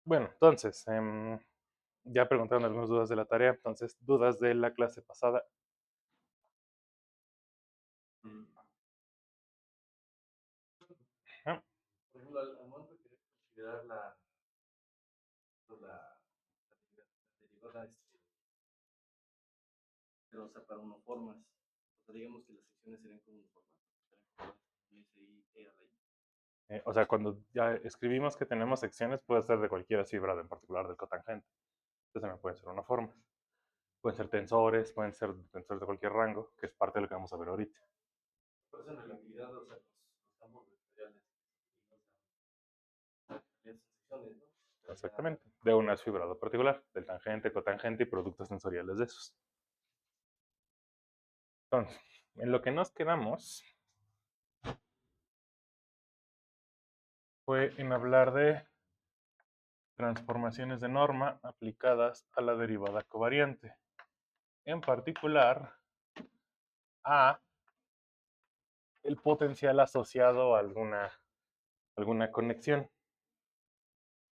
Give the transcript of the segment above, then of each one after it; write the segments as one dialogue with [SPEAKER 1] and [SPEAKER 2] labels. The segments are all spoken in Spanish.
[SPEAKER 1] Bueno, entonces, ya preguntaron algunas dudas de la tarea, entonces, dudas de la clase pasada. Ajá.
[SPEAKER 2] Por ejemplo, al momento de querer considerar la derivada, o sea, para unoformas, o sea, digamos que las secciones serían como unoformas, y a la y.
[SPEAKER 1] O sea, cuando ya escribimos que tenemos secciones, puede ser de cualquier fibrado, en particular del cotangente. Entonces también pueden ser unoformes. Pueden ser tensores de cualquier rango, que es parte de lo que vamos a ver ahorita.
[SPEAKER 2] Por eso en relatividad, o sea, los campos vectoriales son secciones, ¿no?
[SPEAKER 1] Exactamente. De un fibrado particular, del tangente, cotangente y productos tensoriales de esos. Entonces, en lo que nos quedamos fue en hablar de transformaciones de norma aplicadas a la derivada covariante. En particular, a el potencial asociado a alguna conexión.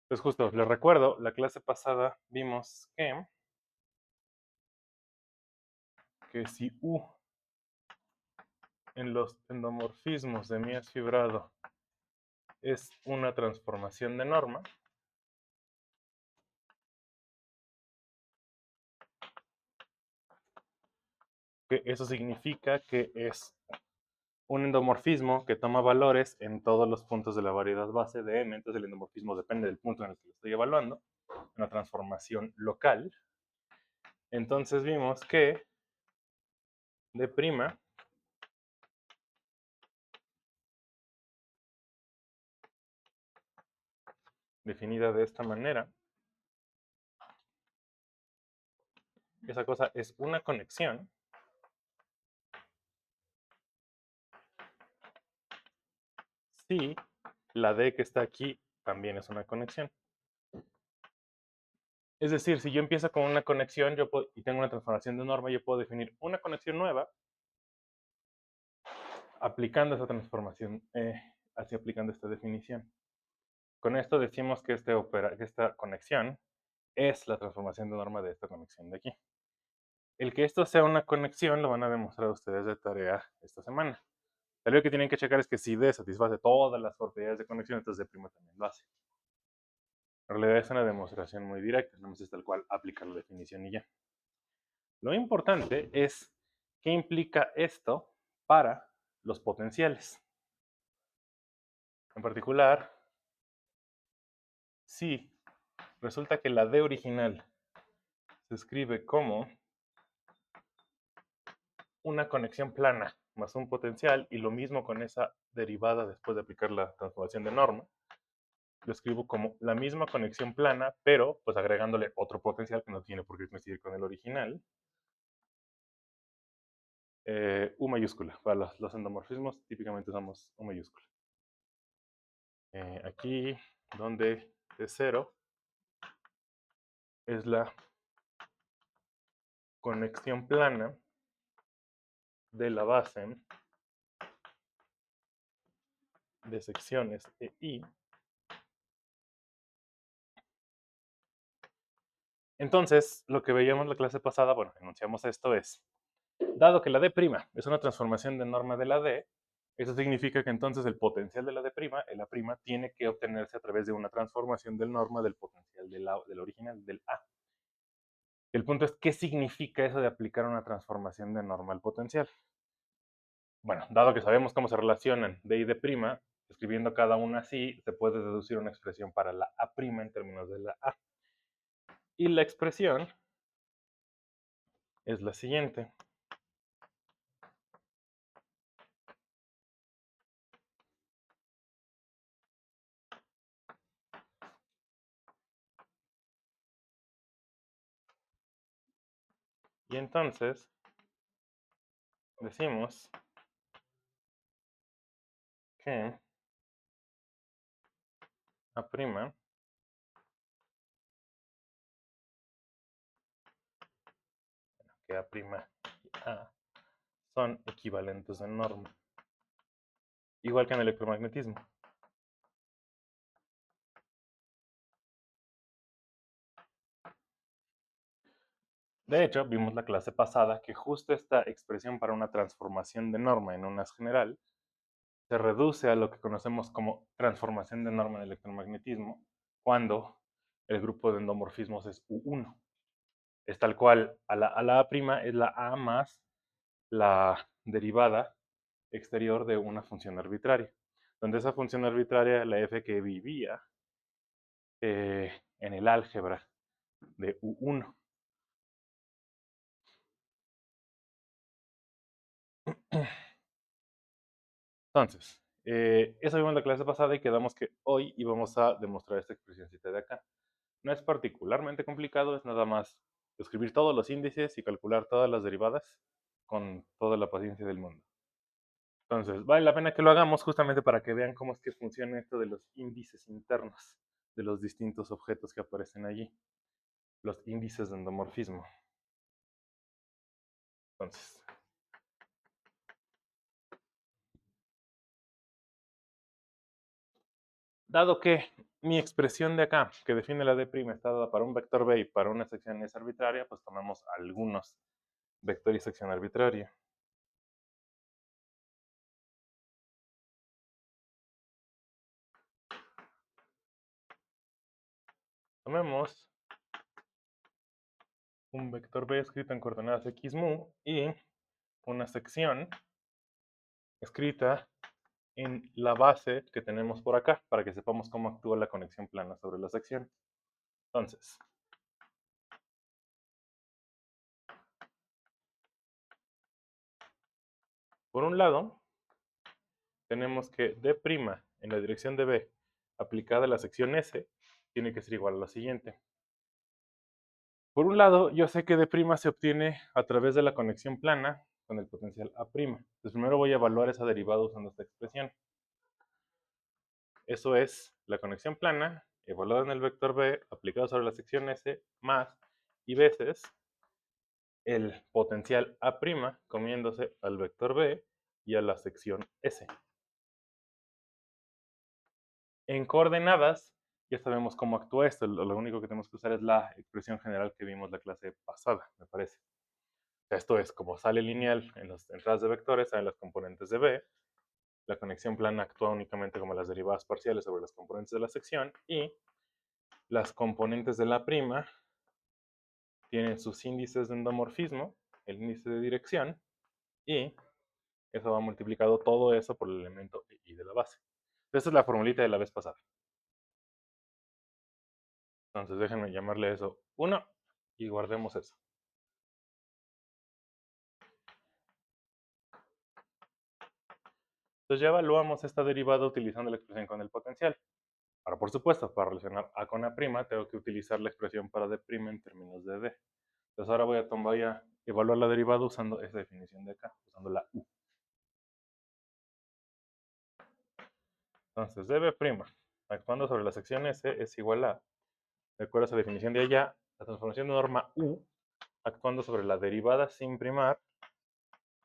[SPEAKER 1] Pues justo, les recuerdo, la clase pasada vimos que si U en los endomorfismos de Mies fibrado es una transformación de norma, que eso significa que es un endomorfismo que toma valores en todos los puntos de la variedad base de M, entonces el endomorfismo depende del punto en el que lo estoy evaluando, una transformación local. Entonces vimos que D' definida de esta manera, esa cosa es una conexión si la D que está aquí también es una conexión. Es decir, si yo empiezo con una conexión y tengo una transformación de norma, yo puedo definir una conexión nueva aplicando esa transformación, así aplicando esta definición. Con esto decimos que esta conexión es la transformación de norma de esta conexión de aquí. El que esto sea una conexión lo van a demostrar ustedes de tarea esta semana. Lo que tienen que checar es que si D satisface todas las propiedades de conexión, entonces D' también lo hace. En realidad es una demostración muy directa, no es tal cual aplicar la definición y ya. Lo importante es qué implica esto para los potenciales. En particular, si resulta que la D original se escribe como una conexión plana más un potencial y lo mismo con esa derivada después de aplicar la transformación de norma, lo escribo como la misma conexión plana, pero pues agregándole otro potencial que no tiene por qué coincidir con el original. U mayúscula. Para los endomorfismos típicamente usamos U mayúscula. Aquí donde D0 es la conexión plana de la base de secciones EI. Entonces, lo que veíamos la clase pasada, bueno, enunciamos esto es, dado que la D' es una transformación de norma de la D, eso significa que entonces el potencial de la D', el A', tiene que obtenerse a través de una transformación del norma del potencial del original, del A. El punto es, ¿qué significa eso de aplicar una transformación de norma al potencial? Bueno, dado que sabemos cómo se relacionan D y D', escribiendo cada una así, se puede deducir una expresión para la A' en términos de la A. Y la expresión es la siguiente. Y entonces decimos que A', que A' y A son equivalentes de norma. Igual que en electromagnetismo. De hecho, vimos la clase pasada que justo esta expresión para una transformación de norma en unas general se reduce a lo que conocemos como transformación de norma en electromagnetismo cuando el grupo de endomorfismos es U1. Es tal cual, a la A' es la A más la derivada exterior de una función arbitraria, donde esa función arbitraria, la f que vivía en el álgebra de U1. Entonces, eso vimos en la clase pasada y quedamos que hoy íbamos a demostrar esta expresioncita de acá. No es particularmente complicado, es nada más escribir todos los índices y calcular todas las derivadas con toda la paciencia del mundo. Entonces, vale la pena que lo hagamos justamente para que vean cómo es que funciona esto de los índices internos de los distintos objetos que aparecen allí, los índices de endomorfismo. Entonces, dado que mi expresión de acá, que define la D', está dada para un vector B y para una sección S arbitraria, pues tomamos algunos vector y sección arbitraria. Tomemos un vector B escrito en coordenadas x mu y una sección escrita en la base que tenemos por acá, para que sepamos cómo actúa la conexión plana sobre la sección. Entonces, por un lado, tenemos que D' en la dirección de B aplicada a la sección S tiene que ser igual a lo siguiente. Por un lado, yo sé que D' se obtiene a través de la conexión plana con el potencial A'. Entonces primero voy a evaluar esa derivada usando esta expresión. Eso es la conexión plana evaluada en el vector B aplicado sobre la sección S más y veces el potencial A' comiéndose al vector B y a la sección S. En coordenadas, ya sabemos cómo actúa esto. Lo único que tenemos que usar es la expresión general que vimos la clase pasada, me parece. Esto es, como sale lineal en las entradas de vectores, salen las componentes de B. La conexión plana actúa únicamente como las derivadas parciales sobre las componentes de la sección. Y las componentes de la prima tienen sus índices de endomorfismo, el índice de dirección, y eso va multiplicado todo eso por el elemento I de la base. Esta es la formulita de la vez pasada. Entonces déjenme llamarle eso 1 y guardemos eso. Entonces ya evaluamos esta derivada utilizando la expresión con el potencial. Ahora, por supuesto, para relacionar A con A', tengo que utilizar la expresión para D' en términos de D. Entonces ahora voy a evaluar la derivada usando esa definición de acá, usando la U. Entonces, dB' actuando sobre la sección S es igual a, de acuerdo a esa definición de allá, la transformación de norma U actuando sobre la derivada sin primar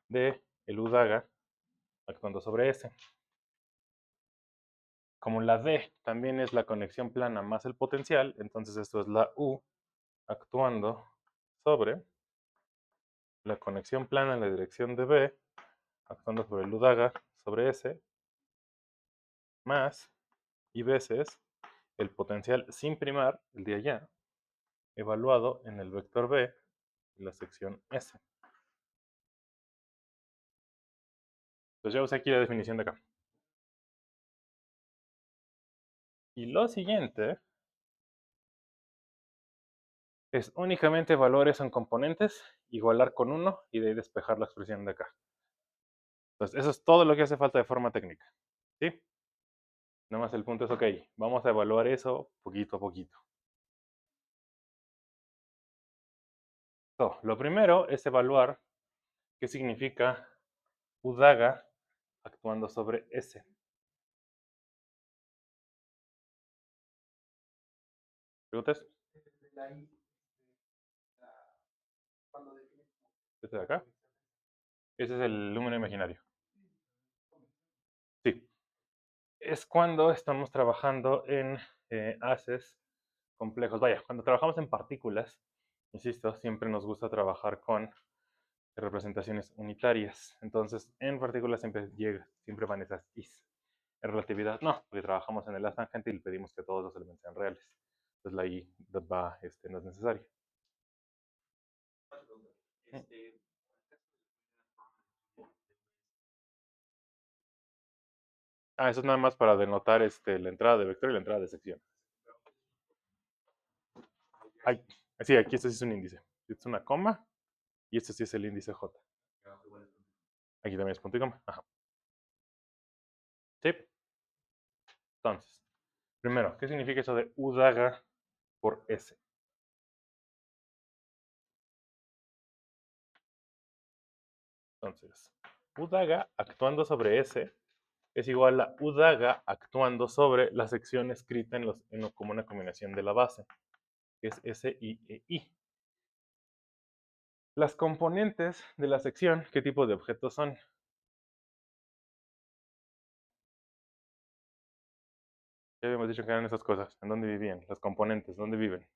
[SPEAKER 1] de el U daga actuando sobre S. Como la D también es la conexión plana más el potencial, entonces esto es la U actuando sobre la conexión plana en la dirección de B, actuando sobre el U daga sobre S, más y veces el potencial sin primar, el de allá, evaluado en el vector B y la sección S. Entonces ya usé aquí la definición de acá. Y lo siguiente es únicamente valores en componentes, igualar con 1 y de ahí despejar la expresión de acá. Entonces eso es todo lo que hace falta de forma técnica. ¿Sí? Nada más el punto es, ok, vamos a evaluar eso poquito a poquito. Lo primero es evaluar qué significa U daga actuando sobre S. ¿Preguntas? ¿Este de acá? Ese es el número imaginario. Sí. Es cuando estamos trabajando en haces complejos. Vaya, cuando trabajamos en partículas, insisto, siempre nos gusta trabajar con representaciones unitarias. Entonces, en partículas siempre van esas is. En relatividad, no, porque trabajamos en el haz tangente y le pedimos que todos los elementos sean reales. Entonces, la i no es necesaria. Eso es nada más para denotar la entrada de vector y la entrada de sección. Sí, aquí esto sí es un índice. Esto es una coma y este sí es el índice J. Aquí también es punto y coma. Ajá. Sí. Entonces, primero, ¿qué significa eso de U daga por S? Entonces, U daga actuando sobre S es igual a U daga actuando sobre la sección escrita como una combinación de la base, que es S, I, E, I. Las componentes de la sección, ¿qué tipo de objetos son? Ya habíamos dicho que eran esas cosas. ¿En dónde vivían? Las componentes, ¿dónde viven?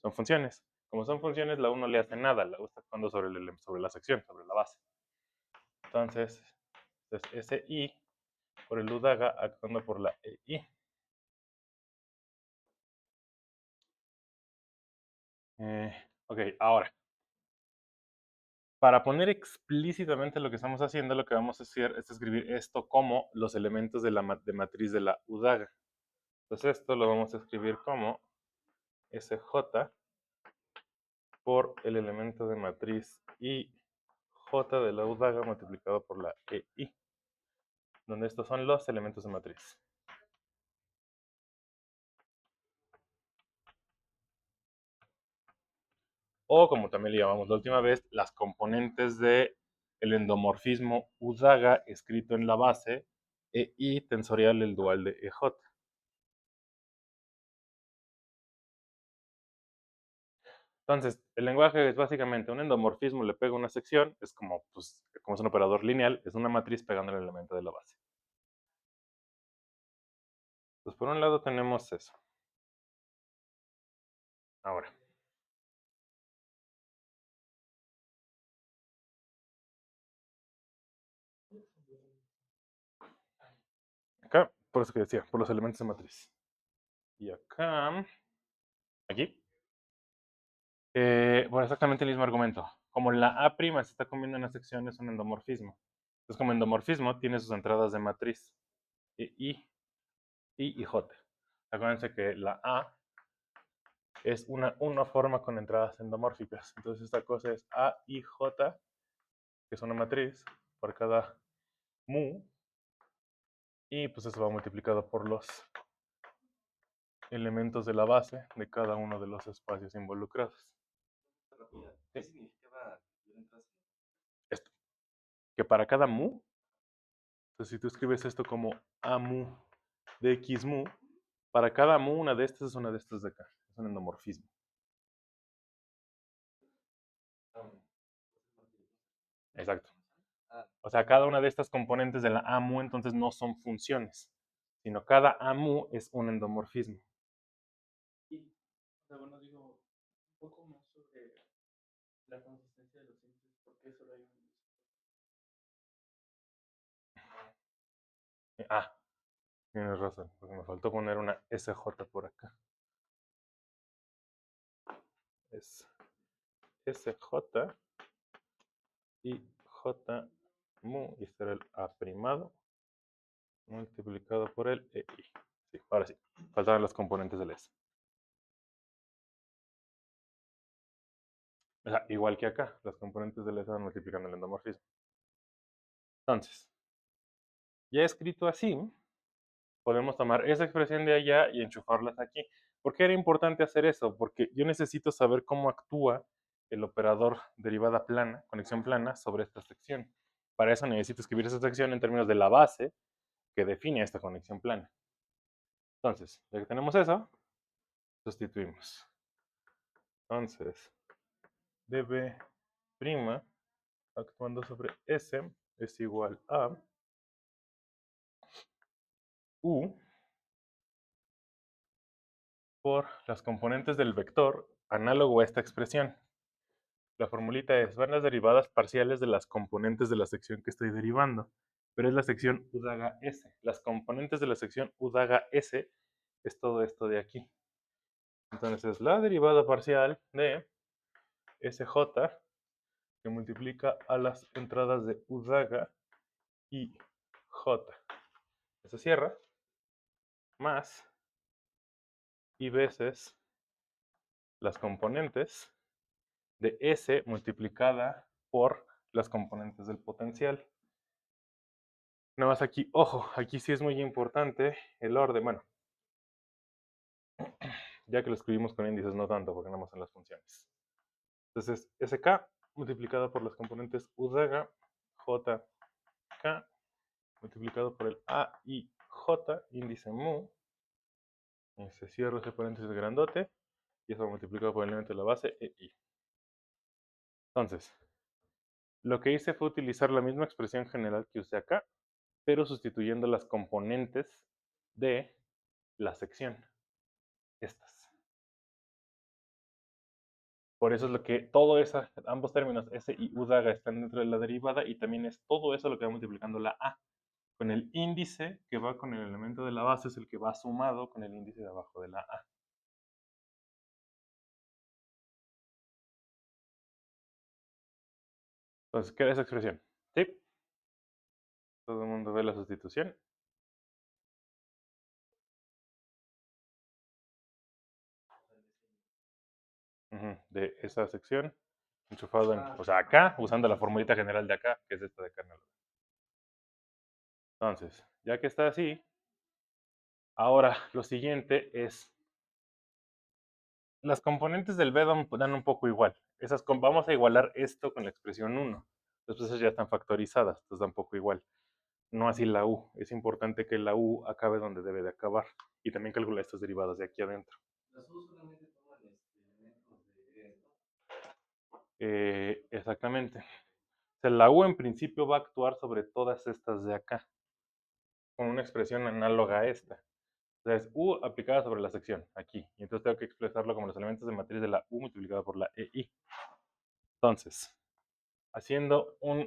[SPEAKER 1] Son funciones. Como son funciones, la U no le hace nada, la U está actuando sobre la sección, sobre la base. Entonces, es SI por el U daga actuando por la EI. Ok, ahora, para poner explícitamente lo que estamos haciendo, lo que vamos a hacer es escribir esto como los elementos de matriz de la U daga. Entonces esto lo vamos a escribir como SJ por el elemento de matriz IJ de la U daga multiplicado por la EI, donde estos son los elementos de matriz. O como también le llamamos la última vez, las componentes del endomorfismo U daga escrito en la base EI tensorial el dual de EJ. Entonces, el lenguaje es básicamente un endomorfismo, le pega una sección, es como, como es un operador lineal, es una matriz pegando el elemento de la base. Pues por un lado tenemos eso. Ahora. Acá, por eso que decía, por los elementos de matriz. Y acá, aquí, bueno, exactamente el mismo argumento. Como la A' se está comiendo en una sección, es un endomorfismo. Entonces, como endomorfismo, tiene sus entradas de matriz. I y J. Acuérdense que la A es una forma con entradas endomórficas. Entonces, esta cosa es A y J, que es una matriz, por cada mu. Y pues eso va multiplicado por los elementos de la base de cada uno de los espacios involucrados.
[SPEAKER 2] ¿Qué significaba
[SPEAKER 1] Esto. Que para cada mu, entonces si tú escribes esto como A mu de X mu, para cada mu una de estas es una de estas de acá. Es un endomorfismo. Exacto. O sea, cada una de estas componentes de la A mu entonces no son funciones, sino cada A mu es un endomorfismo.
[SPEAKER 2] Y, bueno, digo un poco más sobre la consistencia de los índices, porque solo hay un índice.
[SPEAKER 1] Tienes razón, porque me faltó poner una SJ por acá. Es SJ y J mu, y este era el A primado multiplicado por el EI. Sí, ahora sí, faltaban los componentes del S. O sea, igual que acá, los componentes del S van multiplicando el endomorfismo. Entonces, ya escrito así, podemos tomar esa expresión de allá y enchufarlas aquí. ¿Por qué era importante hacer eso? Porque yo necesito saber cómo actúa el operador derivada plana, conexión plana, sobre esta sección. Para eso necesito escribir esa sección en términos de la base que define esta conexión plana. Entonces, ya que tenemos eso, sustituimos. Entonces, dB' actuando sobre S es igual a U por las componentes del vector análogo a esta expresión. La formulita es, van las derivadas parciales de las componentes de la sección que estoy derivando, pero es la sección U daga S. Las componentes de la sección U daga S es todo esto de aquí. Entonces es la derivada parcial de SJ que multiplica a las entradas de U daga y J. Eso cierra, más y veces las componentes de S multiplicada por las componentes del potencial. Nada más aquí, ojo, aquí sí es muy importante el orden. Bueno, ya que lo escribimos con índices, no tanto, porque nada más son las funciones. Entonces, SK multiplicado por las componentes U daga, JK multiplicado por el A y J, índice mu, y se cierra ese paréntesis grandote, y eso multiplicado por el elemento de la base, EI. Entonces, lo que hice fue utilizar la misma expresión general que usé acá, pero sustituyendo las componentes de la sección. Estas. Por eso es lo que todo eso, ambos términos, S y U daga, están dentro de la derivada y también es todo eso lo que va multiplicando la A. Con el índice que va con el elemento de la base es el que va sumado con el índice de abajo de la A. Entonces, ¿qué es esa expresión? ¿Sí? Todo el mundo ve la sustitución. De esa sección enchufado en, o sea, acá, usando la formulita general de acá, que es esta de acá. Entonces, ya que está así, ahora lo siguiente es, las componentes del B dan un poco igual. Vamos a igualar esto con la expresión 1. Después esas ya están factorizadas, entonces da un poco igual. No así la U. Es importante que la U acabe donde debe de acabar. Y también calcula estas derivadas de aquí adentro. Las U solamente toman elementos de exactamente. O sea, la U en principio va a actuar sobre todas estas de acá, con una expresión análoga a esta. Entonces, U aplicada sobre la sección, aquí. Y entonces tengo que expresarlo como los elementos de matriz de la U multiplicado por la EI. Entonces, haciendo una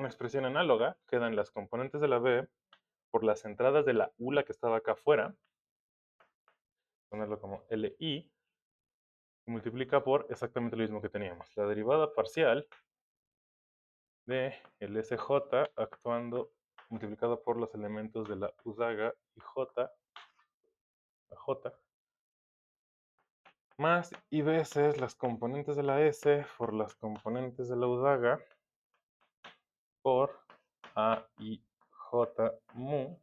[SPEAKER 1] expresión análoga, quedan las componentes de la B por las entradas de la U, la que estaba acá afuera, ponerlo como LI, y multiplica por exactamente lo mismo que teníamos. La derivada parcial de el SJ actuando multiplicado por los elementos de la U daga y J, la J, más y veces las componentes de la S por las componentes de la U daga por A y J mu,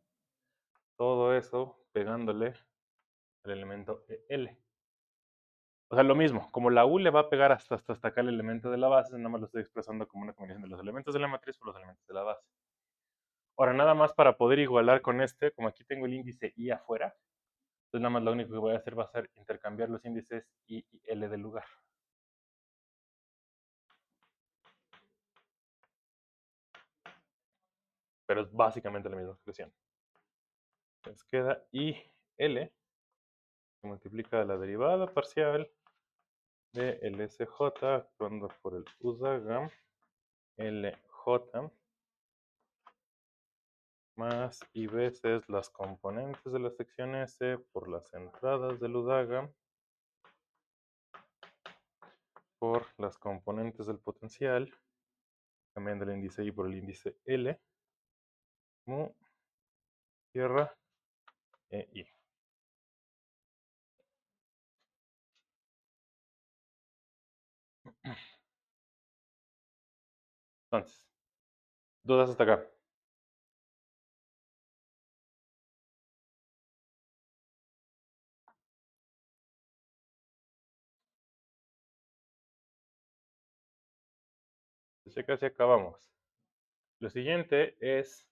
[SPEAKER 1] todo eso pegándole el elemento L. O sea, lo mismo, como la U le va a pegar hasta acá el elemento de la base, nada más lo estoy expresando como una combinación de los elementos de la matriz por los elementos de la base. Ahora, nada más para poder igualar con este, como aquí tengo el índice I afuera, entonces nada más lo único que voy a hacer va a ser intercambiar los índices I y L del lugar. Pero es básicamente la misma expresión. Entonces queda I, L, que multiplica la derivada parcial de LSJ actuando por el U daga, LJ, más y veces las componentes de la sección S por las entradas del U daga por las componentes del potencial, cambiando el índice I por el índice L, mu, tierra, e I. Entonces, dudas hasta acá. Ya casi acabamos. Lo siguiente es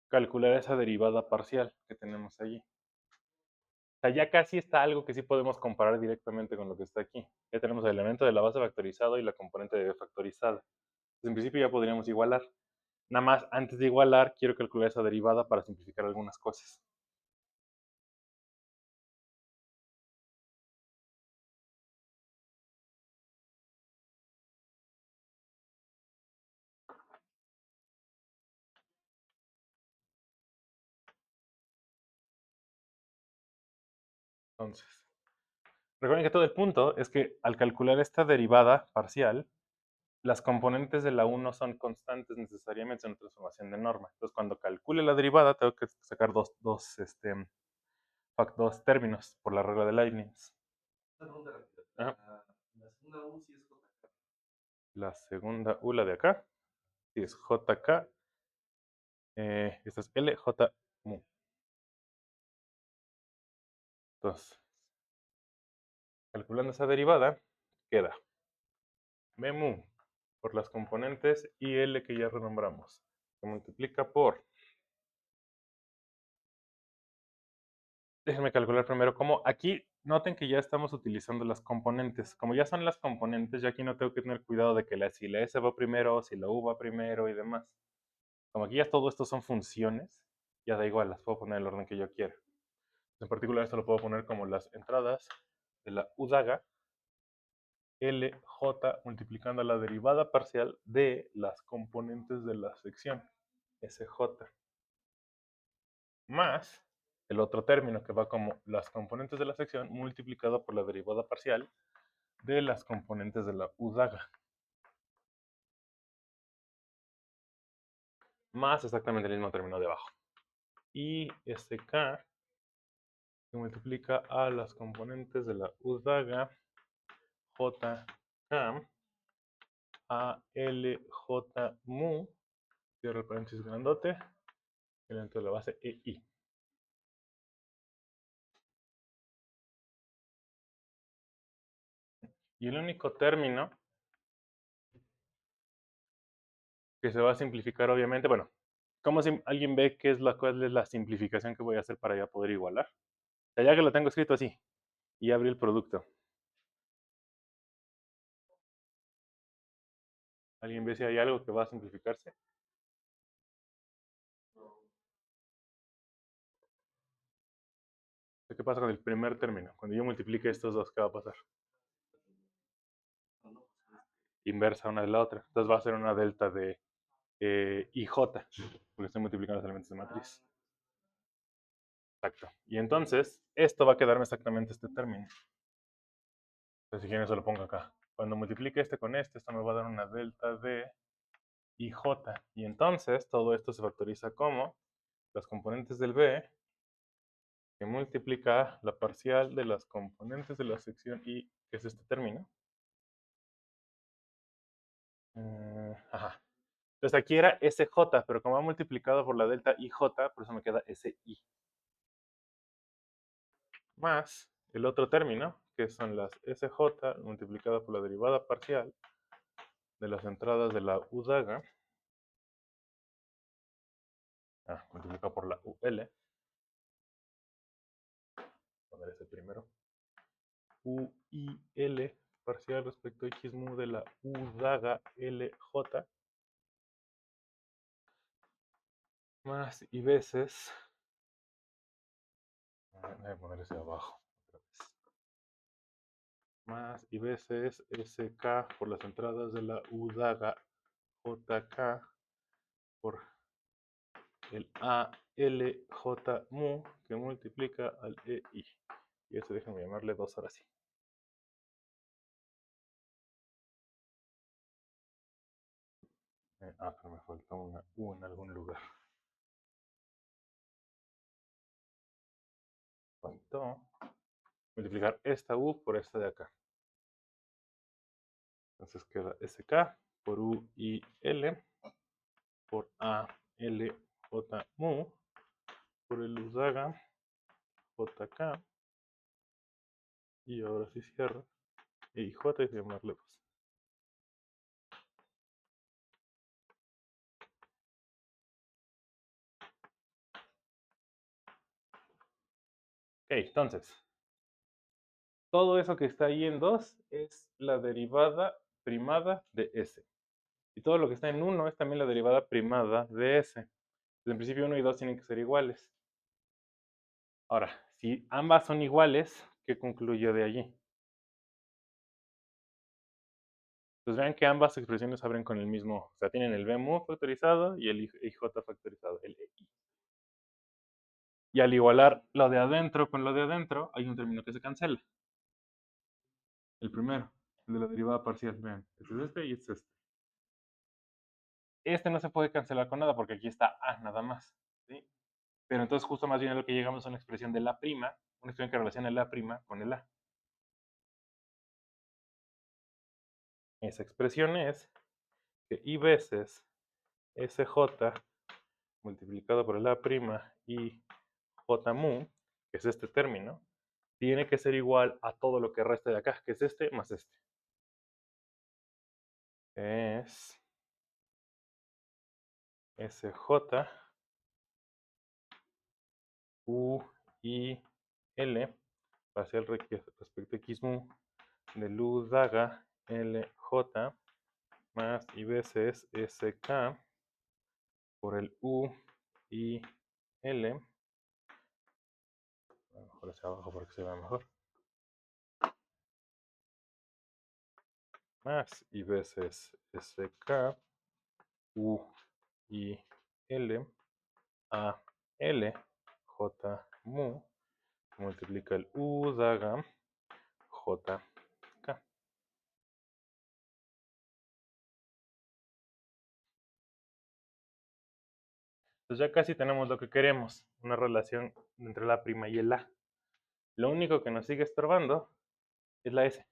[SPEAKER 1] calcular esa derivada parcial que tenemos allí. O sea, ya casi está algo que sí podemos comparar directamente con lo que está aquí. Ya tenemos el elemento de la base factorizado y la componente de B factorizada. En principio ya podríamos igualar. Nada más, antes de igualar, quiero calcular esa derivada para simplificar algunas cosas. Entonces, recuerden que todo el punto es que al calcular esta derivada parcial, las componentes de la U no son constantes necesariamente en una transformación de norma. Entonces, cuando calcule la derivada, tengo que sacar dos términos por la regla de Leibniz. Ajá.
[SPEAKER 2] La segunda U sí es JK.
[SPEAKER 1] La segunda U, la de acá, sí es JK. Esta es LJ mu. Entonces, calculando esa derivada, queda B mu por las componentes y L que ya renombramos. Se multiplica por... Déjenme calcular primero cómo. Aquí noten que ya estamos utilizando las componentes. Como ya son las componentes, ya aquí no tengo que tener cuidado de que si la S va primero, si la U va primero y demás. Como aquí ya todo esto son funciones, ya da igual, las puedo poner en el orden que yo quiera. En particular esto lo puedo poner como las entradas de la U daga LJ multiplicando la derivada parcial de las componentes de la sección SJ más el otro término que va como las componentes de la sección multiplicado por la derivada parcial de las componentes de la U daga más exactamente el mismo término de abajo. Y SK se multiplica a las componentes de la U daga JK a LJ mu, cierro el paréntesis grandote, y dentro de la base EI. Y el único término que se va a simplificar, obviamente, bueno, ¿cómo si alguien ve cuál es la simplificación que voy a hacer para ya poder igualar? O sea, ya que lo tengo escrito así, y abrí el producto. ¿Alguien ve si hay algo que va a simplificarse? ¿Qué pasa con el primer término? Cuando yo multiplique estos dos, ¿qué va a pasar? Inversa una de la otra. Entonces va a ser una delta de IJ, porque estoy multiplicando los elementos de matriz. Exacto. Y entonces, esto va a quedarme exactamente este término. Entonces, si quieren, eso lo pongo acá. Cuando multiplique este con este, esto me va a dar una delta de IJ. Y entonces, todo esto se factoriza como las componentes del B, que multiplica la parcial de las componentes de la sección I, que es este término. Ajá. Entonces aquí era SJ, pero como va multiplicado por la delta IJ, por eso me queda SI. Más el otro término, que son las SJ multiplicada por la derivada parcial de las entradas de la U daga, multiplicado por la UL, poner ese primero, UIL parcial respecto a X mu de la U daga LJ, más y veces, voy a poner ese abajo, otra vez, más y veces SK por las entradas de la U daga JK por el ALJ mu que multiplica al EI. Y eso déjenme llamarle 2 ahora sí. Pero me falta una U en algún lugar. Faltó multiplicar esta U por esta de acá. Entonces queda SK por U y L por A L J mu por el U daga JK. Y ahora sí cierro. Y J y llamarle 2. Ok, entonces, todo eso que está ahí en 2 es la derivada primada de S. Y todo lo que está en 1 es también la derivada primada de S. Entonces, en principio 1 y 2 tienen que ser iguales. Ahora, si ambas son iguales, ¿qué concluyo de allí? Pues vean que ambas expresiones abren con el mismo, o sea, tienen el b mu factorizado y el ij factorizado, el EI. Y al igualar lo de adentro con lo de adentro, hay un término que se cancela. El primero, el de la derivada parcial, vean, este es este y este es este. Este no se puede cancelar con nada porque aquí está A nada más, ¿sí? Pero entonces justo más bien a lo que llegamos a una expresión de la prima, una expresión que relaciona el A prima con el A. Esa expresión es que I veces SJ multiplicado por el A prima y J mu, que es este término, tiene que ser igual a todo lo que resta de acá, que es este más este. Es SJ U I L parcial respecto a X mu del U daga LJ más I veces SK por el U I L. A lo mejor hacia abajo para que se vea mejor. Más I veces SK U I L A L J mu multiplica el U daga J K. Entonces ya casi tenemos lo que queremos, una relación entre la prima y el A. Lo único que nos sigue estorbando es la S.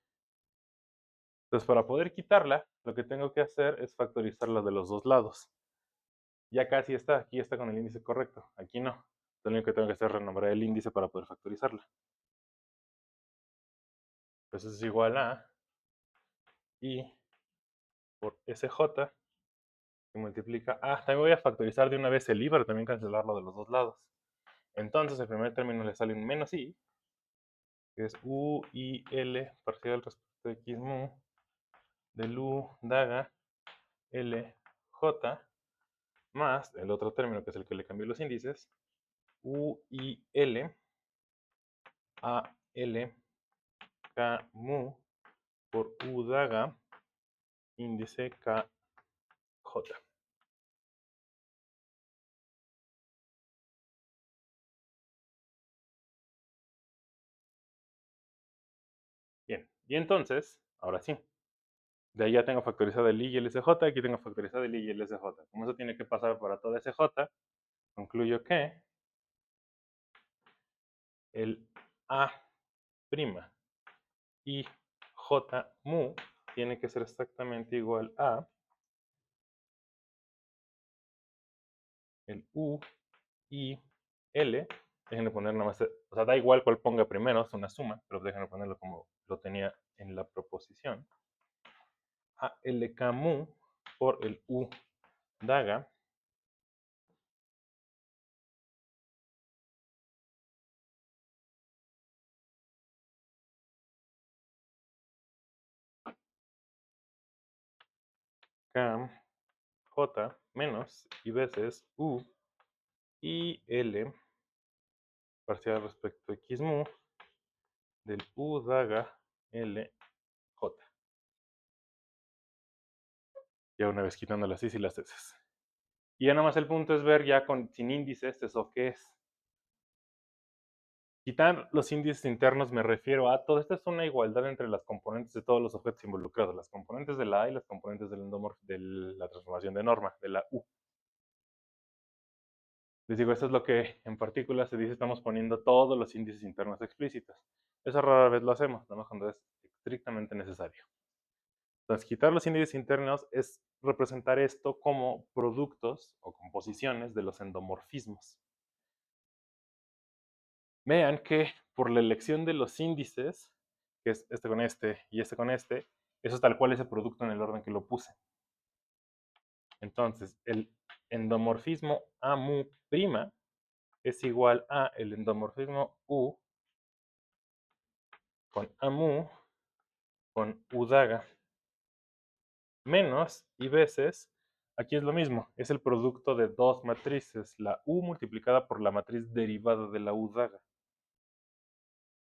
[SPEAKER 1] Entonces para poder quitarla, lo que tengo que hacer es factorizarla de los dos lados. Ya casi está, aquí está con el índice correcto, aquí no. Lo único que tengo que hacer es renombrar el índice para poder factorizarla. Entonces es igual a I por SJ que multiplica. También voy a factorizar de una vez el I para también cancelarlo de los dos lados. Entonces el primer término le sale un menos I, que es U I L parcial respecto a X mu del U daga L J más el otro término que es el que le cambió los índices, U I L A L K mu por U daga índice K J. Bien, y entonces, ahora sí, de ahí ya tengo factorizado el I y el SJ, aquí tengo factorizado el I y el SJ. Como eso tiene que pasar para toda SJ, concluyo que el A' y J mu tiene que ser exactamente igual a el U I L. Déjenme poner nada más, o sea, da igual cuál ponga primero, es una suma, pero déjenme ponerlo como lo tenía en la proposición. A L K mu por el U daga K J menos y veces U I L parcial respecto a X mu del U daga L J. Ya una vez quitando las is y las s. Y ya nada más el punto es ver ya sin índices eso qué es. Quitar los índices internos me refiero a todo esto es una igualdad entre las componentes de todos los objetos involucrados, las componentes de la A y las componentes del endomorfo de la transformación de norma, de la U. Les digo, esto es lo que en particular se dice estamos poniendo todos los índices internos explícitos. Eso rara vez lo hacemos, nada más cuando es estrictamente necesario. Entonces, quitar los índices internos es representar esto como productos o composiciones de los endomorfismos. Vean que por la elección de los índices, que es este con este y este con este, eso es tal cual ese producto en el orden que lo puse. Entonces, el endomorfismo A mu prima es igual a el endomorfismo U con A mu con U daga menos y veces, aquí es lo mismo, es el producto de dos matrices, la U multiplicada por la matriz derivada de la U daga.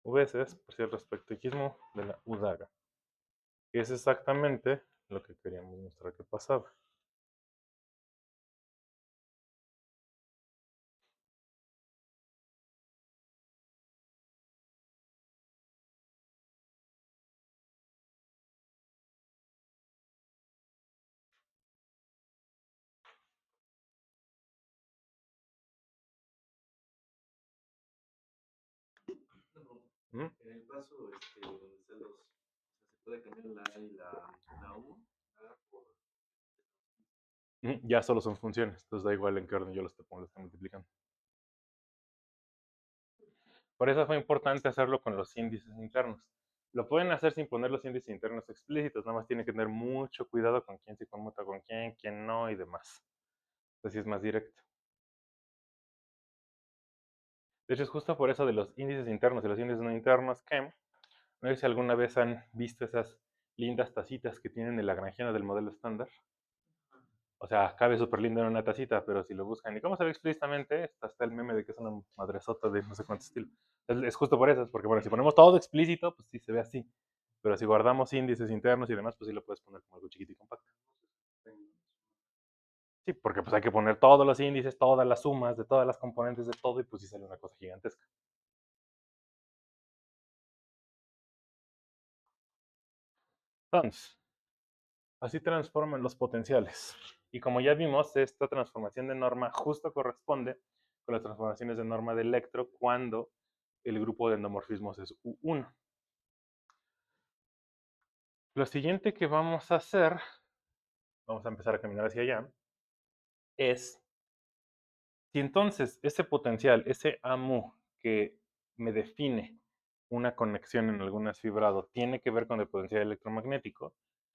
[SPEAKER 1] Veces, por si el respectivismo de la U daga. Que es exactamente lo que queríamos mostrar que pasaba. ¿Mm?
[SPEAKER 3] En el paso donde están los, o sea, se puede cambiar la A y la U por...
[SPEAKER 1] Ya solo son funciones, entonces da igual en qué orden yo los estoy multiplicando. Por eso fue importante hacerlo con los índices internos. Lo pueden hacer sin poner los índices internos explícitos, nada más tienen que tener mucho cuidado con quién se conmuta con quién no y demás. Así es más directo. De hecho, es justo por eso de los índices internos y los índices no internos que, no sé si alguna vez han visto esas lindas tacitas que tienen el lagrangiano del modelo estándar. O sea, cabe súper lindo en una tacita, pero si lo buscan, ¿y cómo se ve explícitamente? Está el meme de que es una madresota de no sé cuánto estilo. Es justo por eso, porque bueno, si ponemos todo explícito, pues sí se ve así. Pero si guardamos índices internos y demás, pues sí lo puedes poner como algo chiquito y compacto. Sí, porque pues hay que poner todos los índices, todas las sumas de todas las componentes de todo y pues sí sale una cosa gigantesca. Entonces, así transforman los potenciales. Y como ya vimos, esta transformación de norma justo corresponde con las transformaciones de norma de electro cuando el grupo de endomorfismos es U1. Lo siguiente que vamos a hacer, vamos a empezar a caminar hacia allá, es si entonces ese potencial, ese AMU que me define una conexión en algunas fibrado tiene que ver con el potencial electromagnético,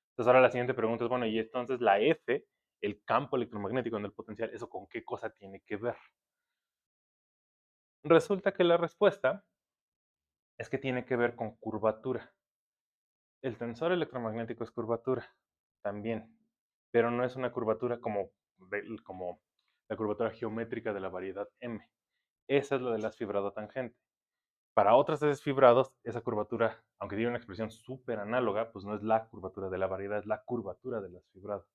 [SPEAKER 1] entonces ahora la siguiente pregunta es, bueno, y entonces la F, el campo electromagnético en el potencial, ¿eso con qué cosa tiene que ver? Resulta que la respuesta es que tiene que ver con curvatura. El tensor electromagnético es curvatura, también, pero no es una curvatura como la curvatura geométrica de la variedad M. Esa es la de las fibrado tangente. Para otras desfibrados, esa curvatura, aunque tiene una expresión súper análoga, pues no es la curvatura de la variedad, es la curvatura de las fibrados.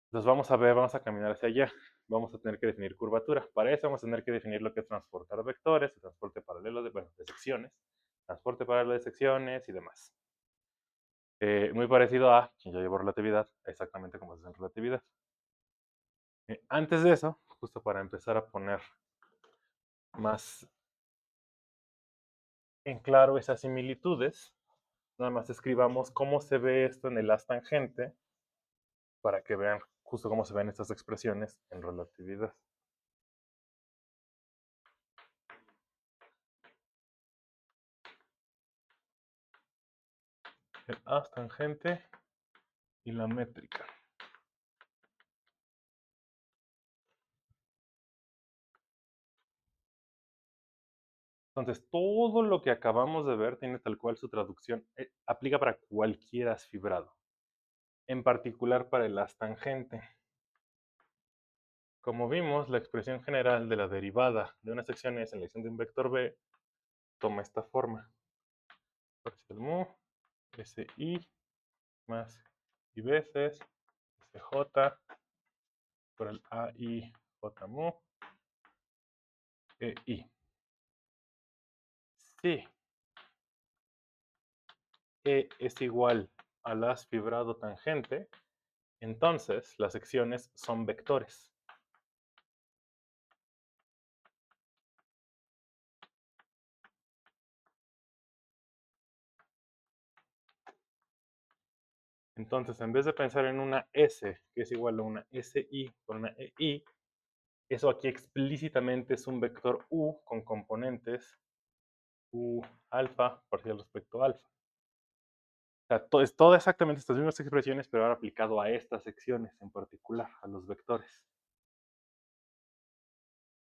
[SPEAKER 1] Entonces vamos a ver, vamos a caminar hacia allá. Vamos a tener que definir curvatura. Para eso vamos a tener que definir lo que es transportar vectores, transporte paralelo de secciones, transporte paralelo de secciones y demás. Muy parecido a, quien ya llevó relatividad, exactamente como se hace en relatividad. Antes de eso, justo para empezar a poner más en claro esas similitudes, nada más escribamos cómo se ve esto en el haz tangente para que vean justo cómo se ven estas expresiones en relatividad. El haz tangente y la métrica. Entonces, todo lo que acabamos de ver tiene tal cual su traducción, aplica para cualquier haz fibrado, en particular para el haz tangente. Como vimos, la expresión general de la derivada de una sección S en la dirección de un vector B toma esta forma. Parcial mu, SI más I veces SJ por el AI J mu I. Si E es igual a las fibrado tangente, entonces las secciones son vectores. Entonces, en vez de pensar en una S, que es igual a una SI por una EI, eso aquí explícitamente es un vector U con componentes U alfa parcial respecto a alfa. O sea, es todo exactamente estas mismas expresiones, pero ahora aplicado a estas secciones en particular, a los vectores.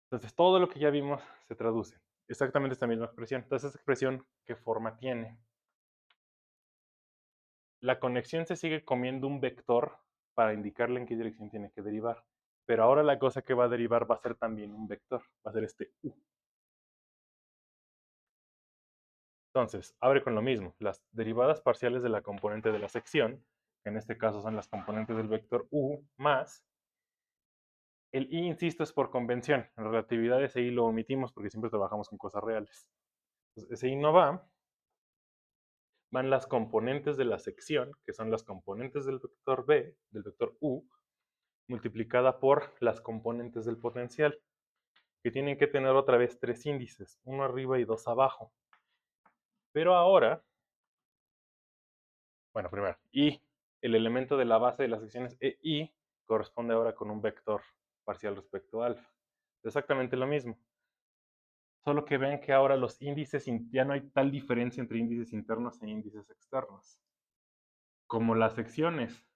[SPEAKER 1] Entonces, todo lo que ya vimos se traduce. Exactamente esta misma expresión. Entonces, esta expresión, ¿qué forma tiene? la conexión se sigue comiendo un vector para indicarle en qué dirección tiene que derivar. Pero ahora la cosa que va a derivar va a ser también un vector, va a ser este u. Entonces, abre con lo mismo, las derivadas parciales de la componente de la sección, que en este caso son las componentes del vector u, más el i, insisto, es por convención. En relatividad ese i lo omitimos porque siempre trabajamos con cosas reales. Entonces, ese i no va, van las componentes de la sección, que son las componentes del vector b, del vector u, multiplicada por las componentes del potencial, que tienen que tener otra vez tres índices, uno arriba y dos abajo. Pero ahora, bueno, primero, y el elemento de la base de las secciones EI corresponde ahora con un vector parcial respecto a alfa. Exactamente lo mismo. Solo que ven que ahora los índices, ya no hay tal diferencia entre índices internos e índices externos. Como las secciones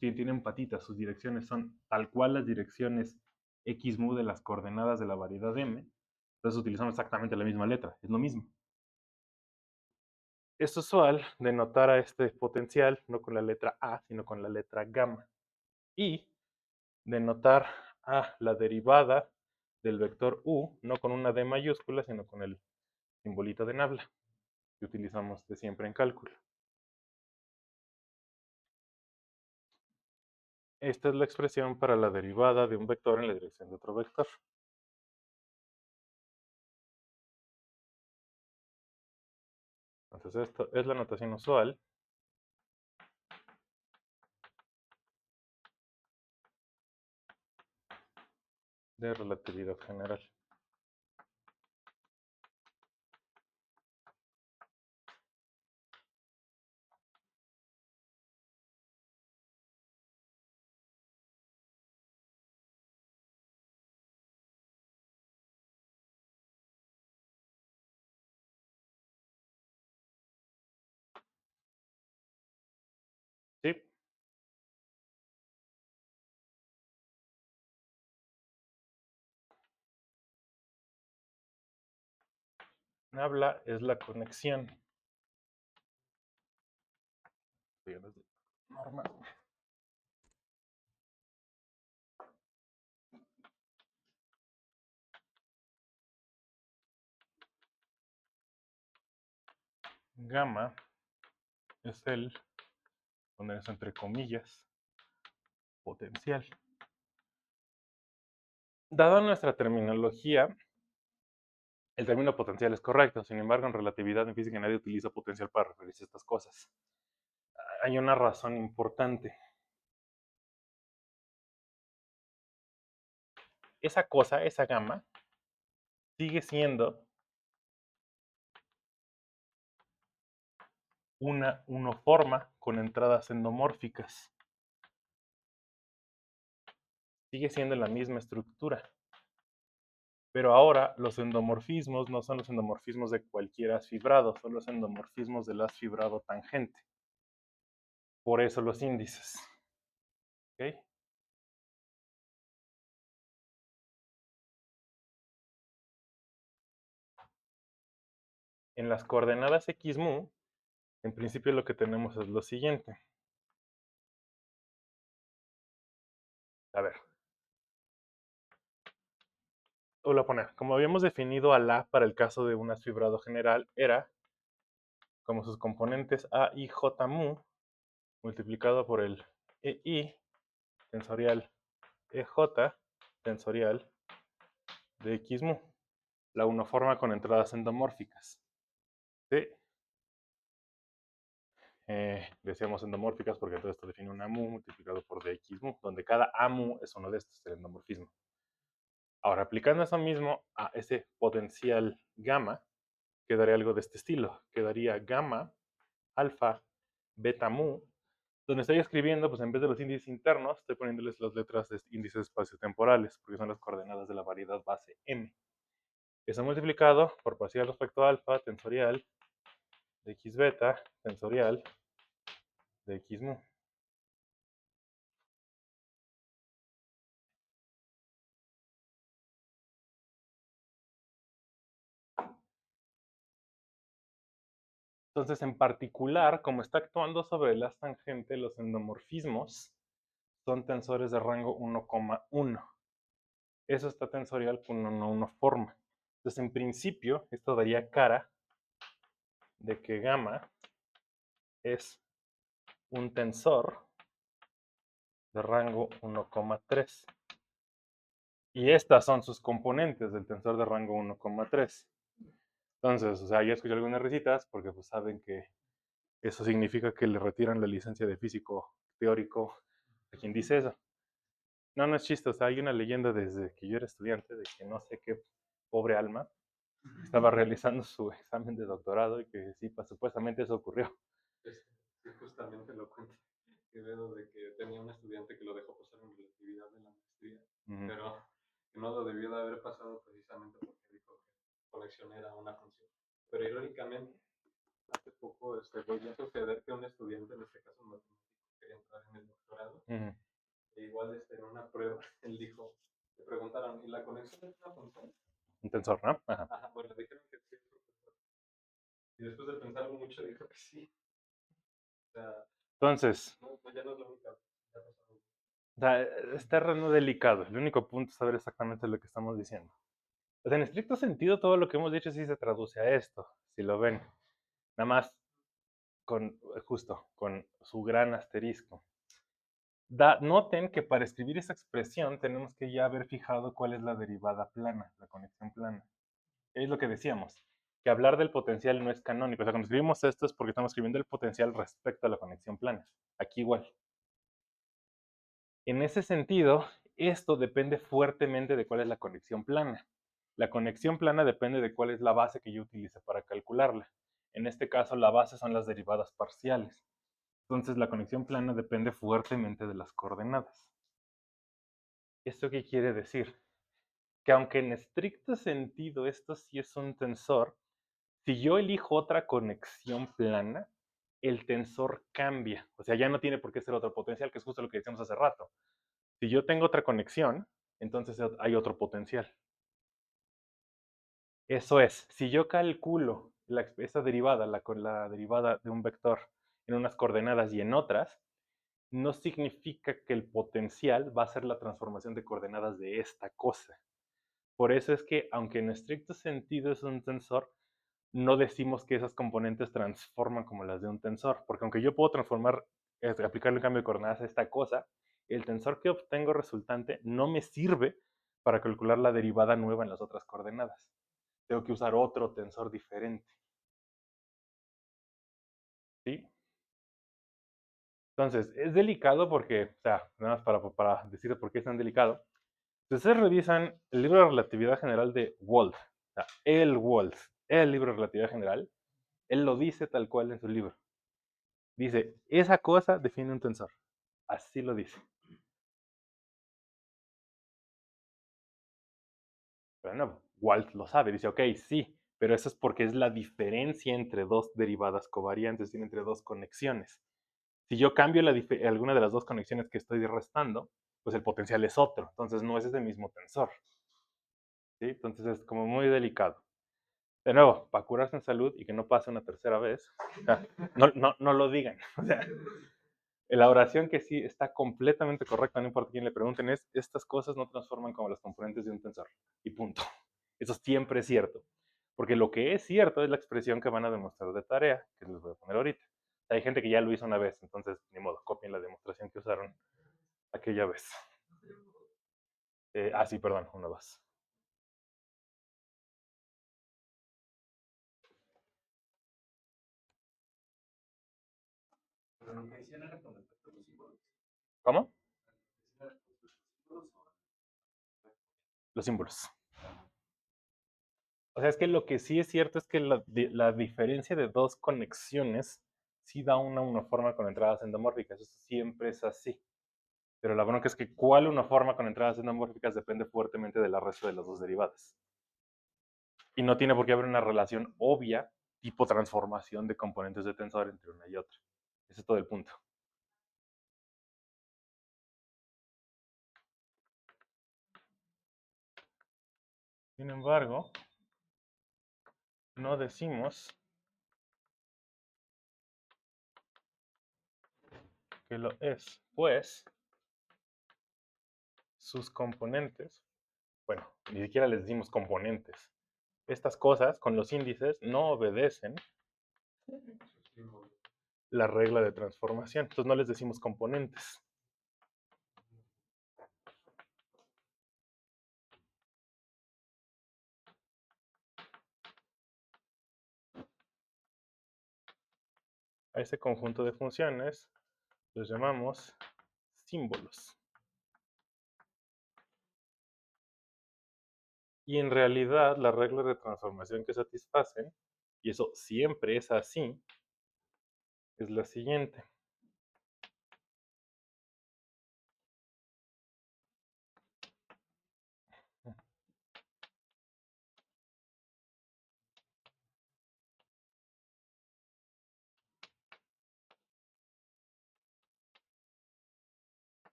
[SPEAKER 1] tienen patitas, sus direcciones son tal cual las direcciones x mu de las coordenadas de la variedad m, entonces utilizamos exactamente la misma letra, es lo mismo. Es usual denotar a este potencial no con la letra A, sino con la letra gamma. Y denotar a la derivada del vector u no con una D mayúscula, sino con el simbolito de nabla que utilizamos de siempre en cálculo. Esta es la expresión para la derivada de un vector en la dirección de otro vector. Entonces esto es la notación usual de relatividad general. ¿Sí? Nabla es la conexión. Normal. Gamma es el, poner eso entre comillas, potencial. Dada nuestra terminología, el término potencial es correcto. Sin embargo, en relatividad en física nadie utiliza potencial para referirse a estas cosas. Hay una razón importante. Esa cosa, esa gamma, sigue siendo una unoforma con entradas endomórficas. Sigue siendo la misma estructura. Pero ahora los endomorfismos no son los endomorfismos de cualquier as fibrado, son los endomorfismos del as fibrado tangente. Por eso los índices. ¿Okay? En las coordenadas x mu, en principio lo que tenemos es lo siguiente. A ver. Voy a poner, como habíamos definido a la para el caso de un as fibrado general, era como sus componentes a y j mu multiplicado por el EI tensorial EJ tensorial de X mu, la unoforma con entradas endomórficas. ¿Sí? Decíamos endomórficas porque todo esto define una mu multiplicado por dx mu, donde cada a mu es uno de estos, el endomorfismo. Ahora, aplicando eso mismo a ese potencial gamma, quedaría algo de este estilo. Quedaría gamma, alfa, beta mu, donde estoy escribiendo, pues en vez de los índices internos, estoy poniéndoles las letras de índices espaciotemporales, porque son las coordenadas de la variedad base m. Eso multiplicado por parcial respecto a alfa, tensorial, de x beta, tensorial, de x mu. Entonces, en particular, como está actuando sobre las tangentes, los endomorfismos son tensores de rango 1,1. Eso está tensorial con una forma. Entonces, en principio, esto daría cara de que gamma es un tensor de rango 1,3. Y estas son sus componentes del tensor de rango 1,3. Entonces, o sea, ya escuché algunas risitas porque pues saben que eso significa que le retiran la licencia de físico teórico a quien dice eso. No, no es chiste, o sea, hay una leyenda desde que yo era estudiante de que no sé qué pobre alma estaba realizando su examen de doctorado y que sí, pues, supuestamente eso ocurrió.
[SPEAKER 3] Sí, justamente lo cuento. Que veo de que tenía un estudiante que lo dejó pasar en relatividad en la maestría, pero que no lo debió de haber pasado precisamente porque dijo que la conexión era una función. Pero irónicamente, hace poco volvió a suceder que un estudiante, en este caso un matemático, quería entrar en el doctorado. E igual en una prueba, él dijo, le preguntaron, ¿y la conexión es una función?
[SPEAKER 1] Un tensor, ¿no? Ajá.
[SPEAKER 3] Ajá, bueno, le dijeron que sí. Y después de pensarlo mucho, dijo que sí. O sea,
[SPEAKER 1] entonces,
[SPEAKER 3] no, ya no es lo único.
[SPEAKER 1] o sea, es terreno delicado. El único punto es saber exactamente lo que estamos diciendo. O sea, en estricto sentido, todo lo que hemos dicho sí se traduce a esto, si lo ven. Nada más justo con su gran asterisco. Noten que para escribir esa expresión tenemos que ya haber fijado cuál es la derivada plana, la conexión plana. Es lo que decíamos, que hablar del potencial no es canónico. O sea, cuando escribimos esto es porque estamos escribiendo el potencial respecto a la conexión plana. Aquí igual. En ese sentido, esto depende fuertemente de cuál es la conexión plana. La conexión plana depende de cuál es la base que yo utilice para calcularla. En este caso, la base son las derivadas parciales. Entonces, la conexión plana depende fuertemente de las coordenadas. ¿Esto qué quiere decir? Que aunque en estricto sentido esto sí es un tensor, si yo elijo otra conexión plana, el tensor cambia. O sea, ya no tiene por qué ser otro potencial, que es justo lo que decíamos hace rato. Si yo tengo otra conexión, entonces hay otro potencial. Eso es, si yo calculo esa derivada, la derivada de un vector en unas coordenadas y en otras, no significa que el potencial va a ser la transformación de coordenadas de esta cosa. Por eso es que, aunque en estricto sentido es un tensor, no decimos que esas componentes transforman como las de un tensor, porque aunque yo puedo transformar, aplicarle un cambio de coordenadas a esta cosa, el tensor que obtengo resultante no me sirve para calcular la derivada nueva en las otras coordenadas. Tengo que usar otro tensor diferente. ¿Sí? Entonces, es delicado porque, o sea, nada más para decir por qué es tan delicado. Si ustedes revisan el libro de relatividad general de Wolf, o sea, el libro de relatividad general, él lo dice tal cual en su libro. Dice, esa cosa define un tensor. Así lo dice. Pero no, Walt lo sabe. Dice, ok, sí, pero eso es porque es la diferencia entre dos derivadas covariantes, entre dos conexiones. Si yo cambio alguna de las dos conexiones que estoy restando, pues el potencial es otro. Entonces no es ese mismo tensor. ¿Sí? Entonces es como muy delicado. De nuevo, para curarse en salud y que no pase una tercera vez, o sea, no lo digan. O sea, la oración que sí está completamente correcta, no importa quién le pregunten, es: estas cosas no transforman como las componentes de un tensor. Y punto. Eso siempre es cierto. Porque lo que es cierto es la expresión que van a demostrar de tarea, que les voy a poner ahorita. Hay gente que ya lo hizo una vez, entonces, ni modo, copien la demostración que usaron aquella vez. Sí, perdón, 1, 2. ¿Cómo? Los símbolos. O sea, es que lo que sí es cierto es que la diferencia de dos conexiones sí da una forma con entradas endomórficas. Eso siempre es así. Pero la bronca es que cuál forma con entradas endomórficas depende fuertemente del resto de las dos derivadas. Y no tiene por qué haber una relación obvia, tipo transformación de componentes de tensor entre una y otra. Ese es todo el punto. Sin embargo, no decimos que lo es, pues sus componentes, bueno, ni siquiera les decimos componentes. Estas cosas con los índices no obedecen la regla de transformación. Entonces no les decimos componentes. A ese conjunto de funciones los llamamos símbolos. Y en realidad la regla de transformación que satisfacen, y eso siempre es así, es la siguiente.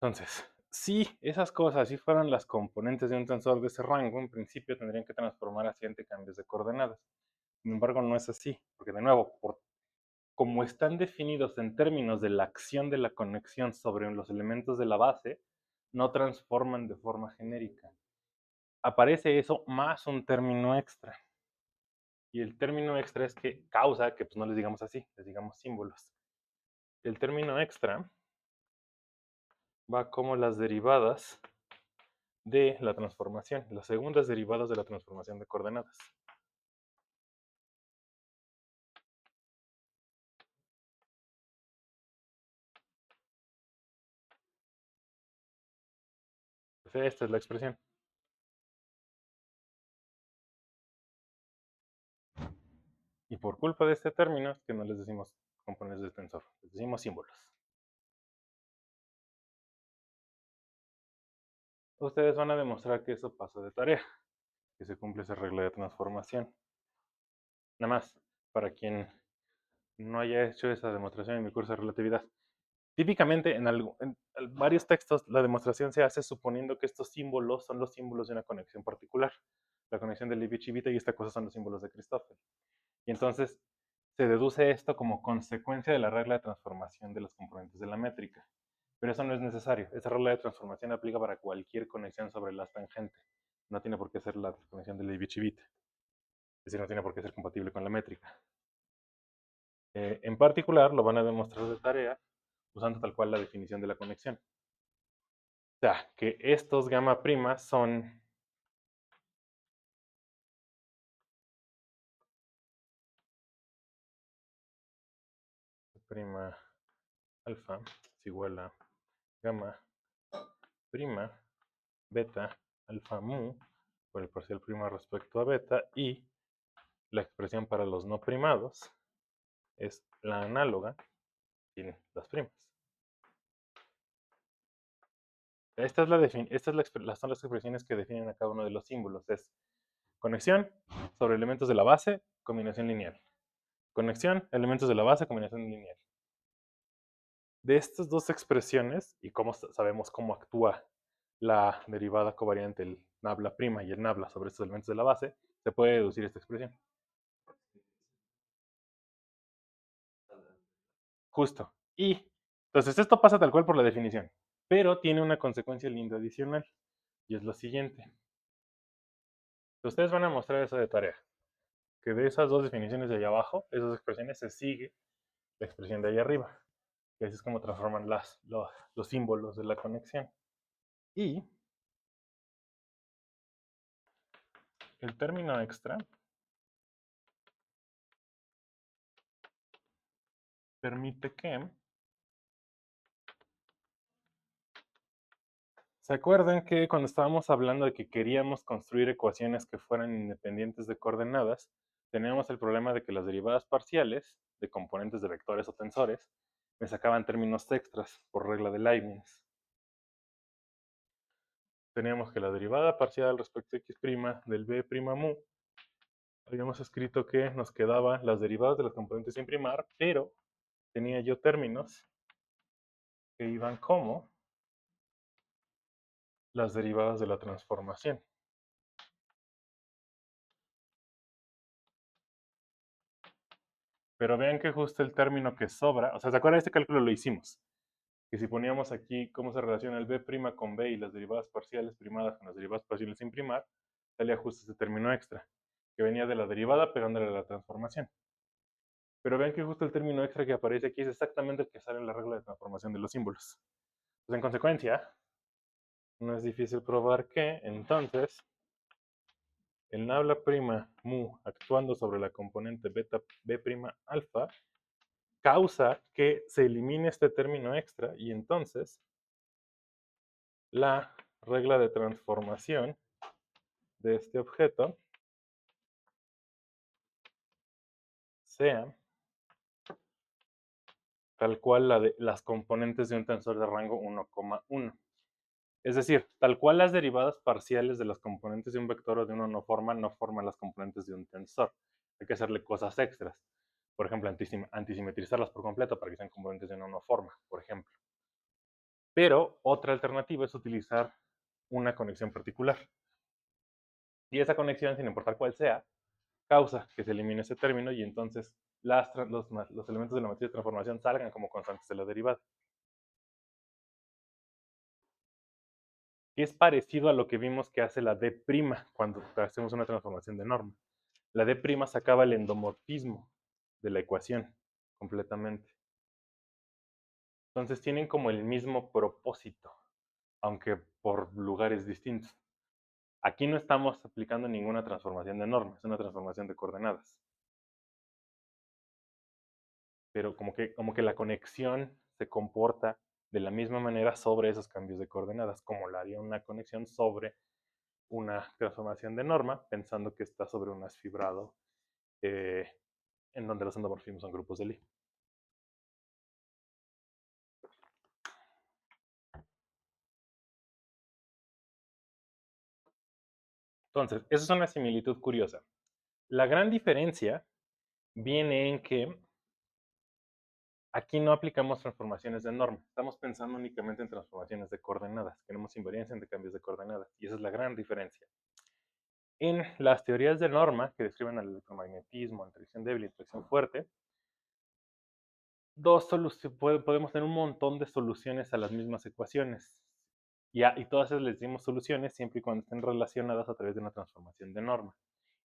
[SPEAKER 1] Entonces, si esas cosas si fueran las componentes de un tensor de ese rango, en principio tendrían que transformar hacia cambios de coordenadas. Sin embargo, no es así, porque de nuevo, como están definidos en términos de la acción de la conexión sobre los elementos de la base, no transforman de forma genérica. Aparece eso más un término extra. Y el término extra es que causa que pues, no les digamos así, les digamos símbolos. El término extra va como las derivadas de la transformación, las segundas derivadas de la transformación de coordenadas. Entonces, esta es la expresión. Y por culpa de este término es que no les decimos componentes de tensor, les decimos símbolos. Ustedes van a demostrar que eso pasa de tarea, que se cumple esa regla de transformación. Nada más, para quien no haya hecho esa demostración en mi curso de relatividad. Típicamente en varios textos la demostración se hace suponiendo que estos símbolos son los símbolos de una conexión particular. La conexión de Leibniz-Civita y esta cosa son los símbolos de Christoffel. Y entonces se deduce esto como consecuencia de la regla de transformación de los componentes de la métrica. Pero eso no es necesario. Esa regla de transformación aplica para cualquier conexión sobre el haz tangente. No tiene por qué ser la conexión de Leibniz-Civita. Es decir, no tiene por qué ser compatible con la métrica. En particular, lo van a demostrar de tarea usando tal cual la definición de la conexión. O sea, que estos gamma primas son prima alfa es igual a gamma prima beta alfa mu por el parcial prima respecto a beta, y la expresión para los no primados es la análoga sin las primas. Esta es son las expresiones que definen a cada uno de los símbolos. Es conexión sobre elementos de la base, combinación lineal. Conexión, elementos de la base, combinación lineal. De estas dos expresiones, y cómo sabemos cómo actúa la derivada covariante, el nabla prima y el nabla sobre estos elementos de la base, se puede deducir esta expresión. Justo. Y entonces esto pasa tal cual por la definición, pero tiene una consecuencia linda adicional, y es lo siguiente. Ustedes van a mostrar eso de tarea, que de esas dos definiciones de allá abajo, esas expresiones, se sigue la expresión de allá arriba, que así es como transforman los símbolos de la conexión. Y el término extra permite que ¿se acuerdan que cuando estábamos hablando de que queríamos construir ecuaciones que fueran independientes de coordenadas, teníamos el problema de que las derivadas parciales de componentes de vectores o tensores me sacaban términos extras por regla de Leibniz? Teníamos que la derivada parcial respecto a x' del b' mu, habíamos escrito que nos quedaban las derivadas de los componentes sin primar, pero tenía yo términos que iban como las derivadas de la transformación. Pero vean que justo el término que sobra, o sea, ¿se acuerdan? Este cálculo lo hicimos. Que si poníamos aquí cómo se relaciona el b' con b y las derivadas parciales primadas con las derivadas parciales sin primar, salía justo este término extra, que venía de la derivada pegándole a la transformación. Pero vean que justo el término extra que aparece aquí es exactamente el que sale en la regla de transformación de los símbolos. Pues en consecuencia, no es difícil probar que, entonces, el nabla prima mu actuando sobre la componente beta b' alfa causa que se elimine este término extra y entonces la regla de transformación de este objeto sea tal cual la de las componentes de un tensor de rango 1,1. Es decir, tal cual las derivadas parciales de las componentes de un vector o de uno no forman las componentes de un tensor. Hay que hacerle cosas extras. Por ejemplo, antisimetrizarlas por completo para que sean componentes de uno no forma, por ejemplo. Pero otra alternativa es utilizar una conexión particular. Y esa conexión, sin importar cuál sea, causa que se elimine ese término y entonces los elementos de la matriz de transformación salgan como constantes de la derivada. Que es parecido a lo que vimos que hace la D' cuando hacemos una transformación de norma. La D' sacaba el endomorfismo de la ecuación completamente. Entonces tienen como el mismo propósito, aunque por lugares distintos. Aquí no estamos aplicando ninguna transformación de norma, es una transformación de coordenadas. Pero como que la conexión se comporta de la misma manera sobre esos cambios de coordenadas, como la haría una conexión sobre una transformación de norma, pensando que está sobre un asfibrado en donde los endomorfismos son grupos de Lie. Entonces, esa es una similitud curiosa. La gran diferencia viene en que aquí no aplicamos transformaciones de norma. Estamos pensando únicamente en transformaciones de coordenadas. Queremos invariancia entre cambios de coordenadas. Y esa es la gran diferencia. En las teorías de norma que describen el electromagnetismo, interacción débil y interacción fuerte, podemos tener un montón de soluciones a las mismas ecuaciones. Y todas esas les decimos soluciones siempre y cuando estén relacionadas a través de una transformación de norma.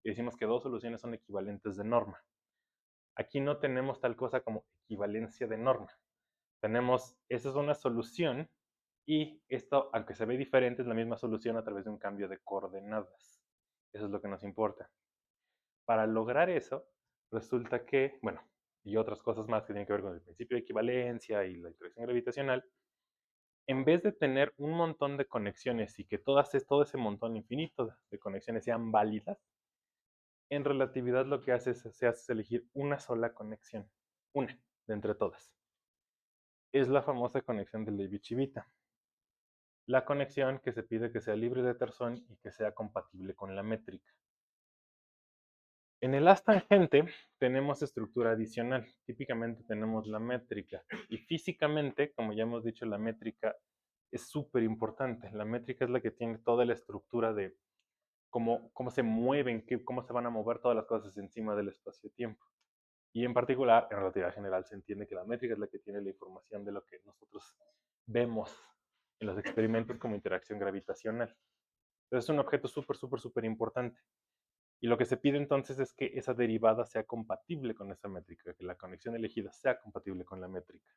[SPEAKER 1] Y decimos que dos soluciones son equivalentes de norma. Aquí no tenemos tal cosa como equivalencia de norma. Esa es una solución y esto, aunque se ve diferente, es la misma solución a través de un cambio de coordenadas. Eso es lo que nos importa. Para lograr eso, resulta que, bueno, y otras cosas más que tienen que ver con el principio de equivalencia y la interacción gravitacional, en vez de tener un montón de conexiones y que todo ese montón infinito de conexiones sean válidas, en relatividad lo que se hace es elegir una sola conexión, una de entre todas. Es la famosa conexión de Levi-Civita. La conexión que se pide que sea libre de terzón y que sea compatible con la métrica. En el haz tangente tenemos estructura adicional. Típicamente tenemos la métrica. Y físicamente, como ya hemos dicho, la métrica es súper importante. La métrica es la que tiene toda la estructura de cómo se mueven, cómo se van a mover todas las cosas encima del espacio-tiempo. Y en particular, en relatividad general, se entiende que la métrica es la que tiene la información de lo que nosotros vemos en los experimentos como interacción gravitacional. Entonces es un objeto súper importante. Y lo que se pide entonces es que esa derivada sea compatible con esa métrica, que la conexión elegida sea compatible con la métrica.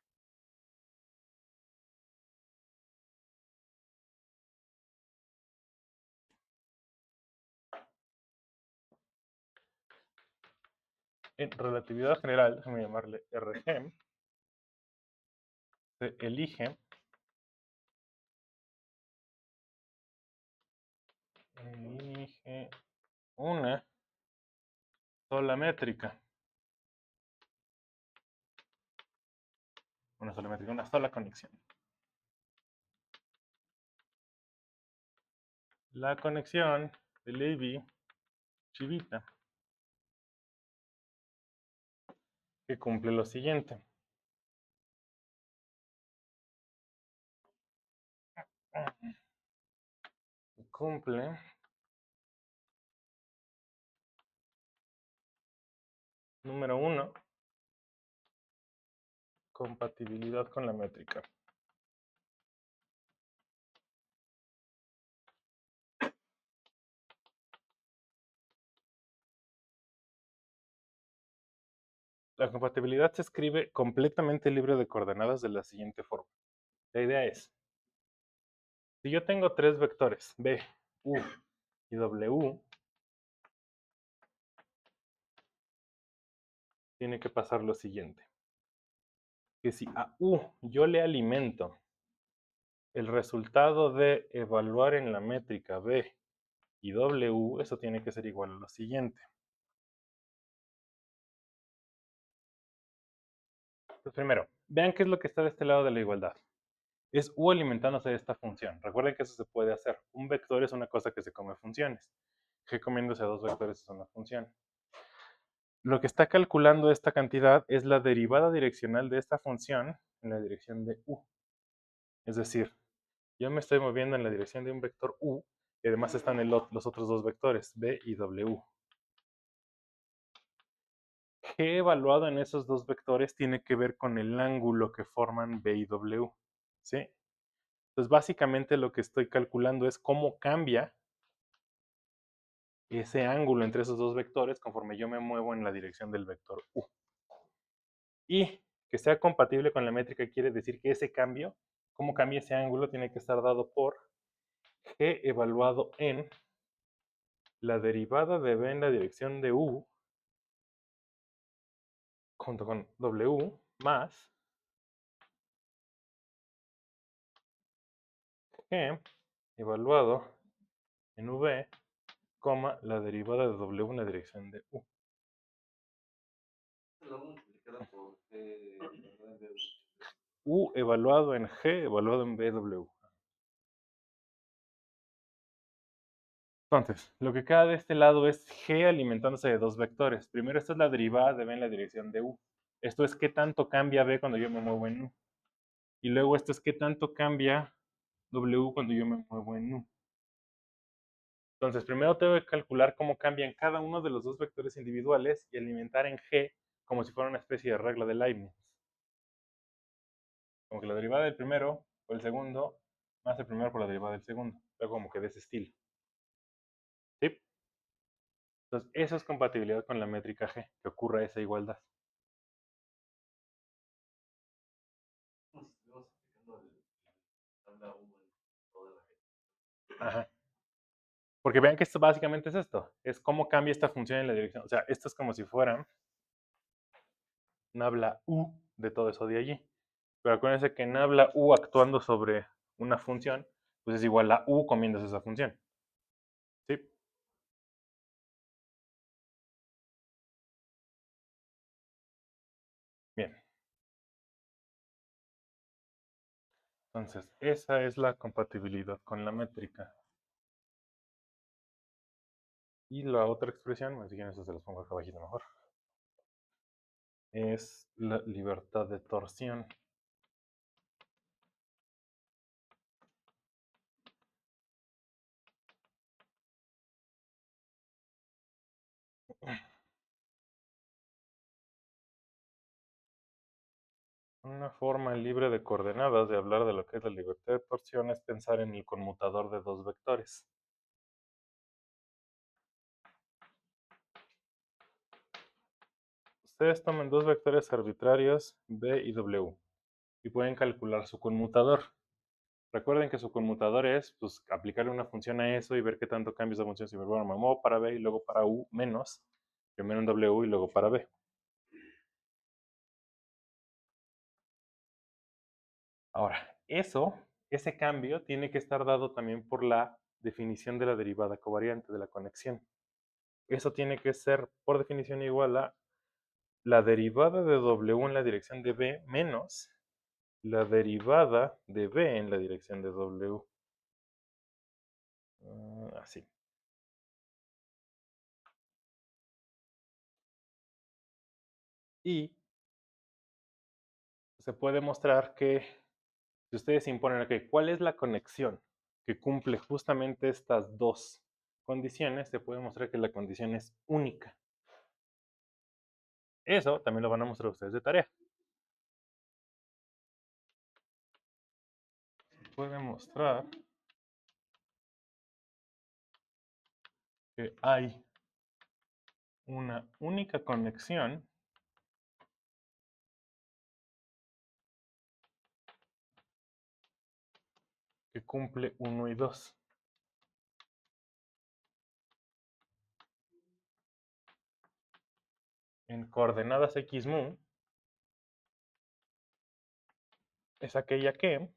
[SPEAKER 1] En relatividad general, déjame llamarle RG, se elige una sola métrica. Una sola métrica, una sola conexión. La conexión de Levi-Civita, que cumple lo siguiente. Cumple número 1, compatibilidad con la métrica. La compatibilidad se escribe completamente libre de coordenadas de la siguiente forma. La idea es, si yo tengo tres vectores, B, U y W, tiene que pasar lo siguiente. Que si a U yo le alimento el resultado de evaluar en la métrica B y W, eso tiene que ser igual a lo siguiente. Pues primero, vean qué es lo que está de este lado de la igualdad. Es U alimentándose de esta función. Recuerden que eso se puede hacer. Un vector es una cosa que se come funciones. G comiéndose a dos vectores es una función. Lo que está calculando esta cantidad es la derivada direccional de esta función en la dirección de U. Es decir, yo me estoy moviendo en la dirección de un vector U y además están los otros dos vectores, B y W. G evaluado en esos dos vectores tiene que ver con el ángulo que forman B y W. ¿Sí? Entonces, básicamente lo que estoy calculando es cómo cambia ese ángulo entre esos dos vectores conforme yo me muevo en la dirección del vector U. Y que sea compatible con la métrica quiere decir que ese cambio, cómo cambia ese ángulo, tiene que estar dado por G evaluado en la derivada de B en la dirección de U junto con W más G evaluado en V, la derivada de W en la dirección de U. U evaluado en G evaluado en BW. Entonces, lo que queda de este lado es G alimentándose de dos vectores. Primero, esta es la derivada de B en la dirección de U. Esto es qué tanto cambia B cuando yo me muevo en U. Y luego esto es qué tanto cambia W cuando yo me muevo en U. Entonces, primero tengo que calcular cómo cambian cada uno de los dos vectores individuales y alimentar en G como si fuera una especie de regla de Leibniz. Como que la derivada del primero o el segundo más el primero por la derivada del segundo. Luego como que de ese estilo. ¿Sí? Entonces, eso es compatibilidad con la métrica G, que ocurra esa igualdad. Ajá. Porque vean que esto básicamente es esto. Es cómo cambia esta función en la dirección. O sea, esto es como si fuera nabla U de todo eso de allí. Pero acuérdense que nabla U actuando sobre una función, pues es igual a U comiéndose esa función. ¿Sí? Bien. Entonces, esa es la compatibilidad con la métrica. Y la otra expresión, si quieren eso se los pongo acá abajito mejor, es la libertad de torsión. Una forma libre de coordenadas de hablar de lo que es la libertad de torsión es pensar en el conmutador de dos vectores. Ustedes toman dos vectores arbitrarios, B y W, y pueden calcular su conmutador. Recuerden que su conmutador es pues, aplicarle una función a eso y ver qué tanto cambia esa función. Si me muevo para B y luego para U menos, primero en W y luego para B. Ahora, ese cambio tiene que estar dado también por la definición de la derivada covariante de la conexión. Eso tiene que ser, por definición, igual a la derivada de W en la dirección de B menos la derivada de B en la dirección de W. Así. Y se puede mostrar que si ustedes imponen, ok, ¿cuál es la conexión que cumple justamente estas dos condiciones? Se puede mostrar que la condición es única. Eso también lo van a mostrar ustedes de tarea. puede mostrar que hay una única conexión que cumple 1 y 2. En coordenadas x mu es aquella que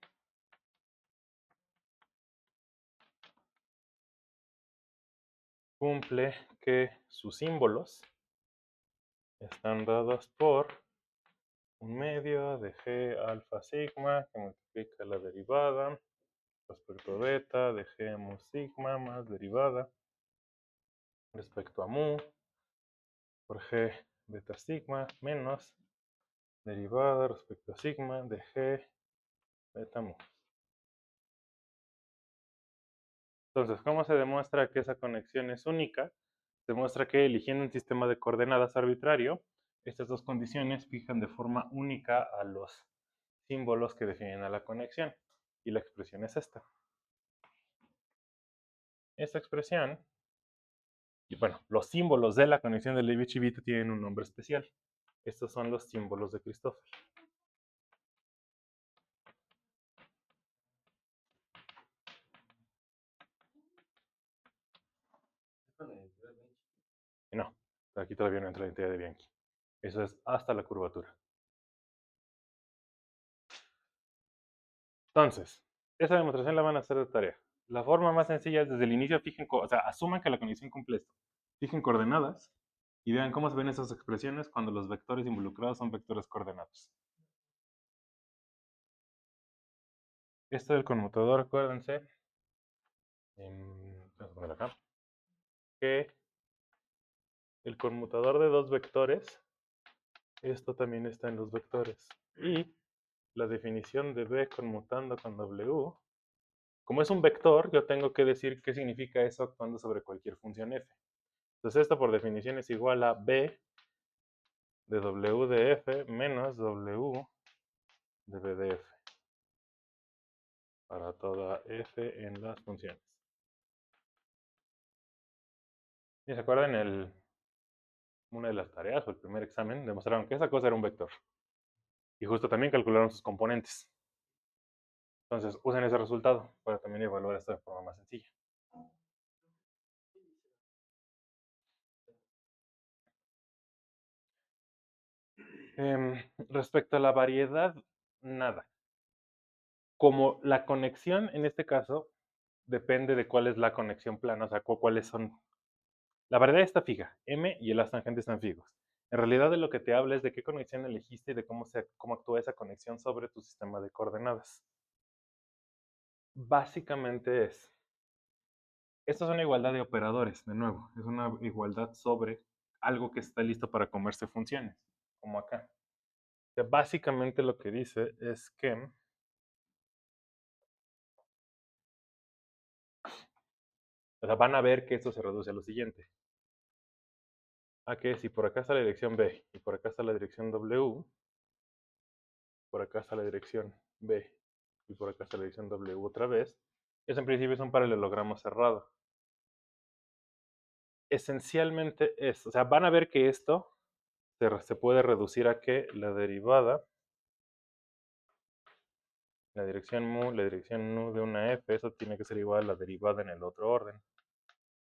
[SPEAKER 1] cumple que sus símbolos están dados por un medio de g alfa sigma que multiplica la derivada respecto a beta de g mu sigma más derivada respecto a mu por g beta sigma menos derivada respecto a sigma de g beta mu. Entonces, ¿cómo se demuestra que esa conexión es única? Se demuestra que eligiendo un sistema de coordenadas arbitrario, estas dos condiciones fijan de forma única a los símbolos que definen a la conexión. Y la expresión es esta. Esta expresión, y bueno, los símbolos de la conexión de Leibniz-Civita tienen un nombre especial. Estos son los símbolos de Christoffel. No, aquí todavía no entra la identidad de Bianchi. Eso es hasta la curvatura. Entonces, esa demostración la van a hacer de tarea. La forma más sencilla es desde el inicio fijen, o sea, asuman que la conexión cumple esto. Fijen coordenadas y vean cómo se ven esas expresiones cuando los vectores involucrados son vectores coordenados. Esto del conmutador, acuérdense, vamos a poner acá, que el conmutador de dos vectores, esto también está en los vectores. Y la definición de B conmutando con W, como es un vector, yo tengo que decir qué significa eso actuando sobre cualquier función f. Entonces esto por definición es igual a B de W de f menos W de B de f para toda f en las funciones. ¿Y se acuerdan una de las tareas o el primer examen? Demostraron que esa cosa era un vector. Y justo también calcularon sus componentes. Entonces usen ese resultado para también evaluar esto de forma más sencilla. Respecto a la variedad, nada. Como la conexión en este caso depende de cuál es la conexión plana, o sea, cuáles son. La variedad está fija, m y las tangentes están fijos. En realidad de lo que te habla es de qué conexión elegiste y de cómo actúa esa conexión sobre tu sistema de coordenadas. Básicamente esto es una igualdad de operadores, de nuevo, es una igualdad sobre algo que está listo para comerse funciones, como acá. O sea, básicamente lo que dice es que van a ver que esto se reduce a lo siguiente. A que si por acá está la dirección B y por acá está la dirección W, por acá está la dirección B y por acá está la dirección W otra vez, eso en principio es un paralelogramo cerrado. Esencialmente es, o sea, van a ver que esto se puede reducir a que la derivada, la dirección mu, la dirección nu de una f, eso tiene que ser igual a la derivada en el otro orden,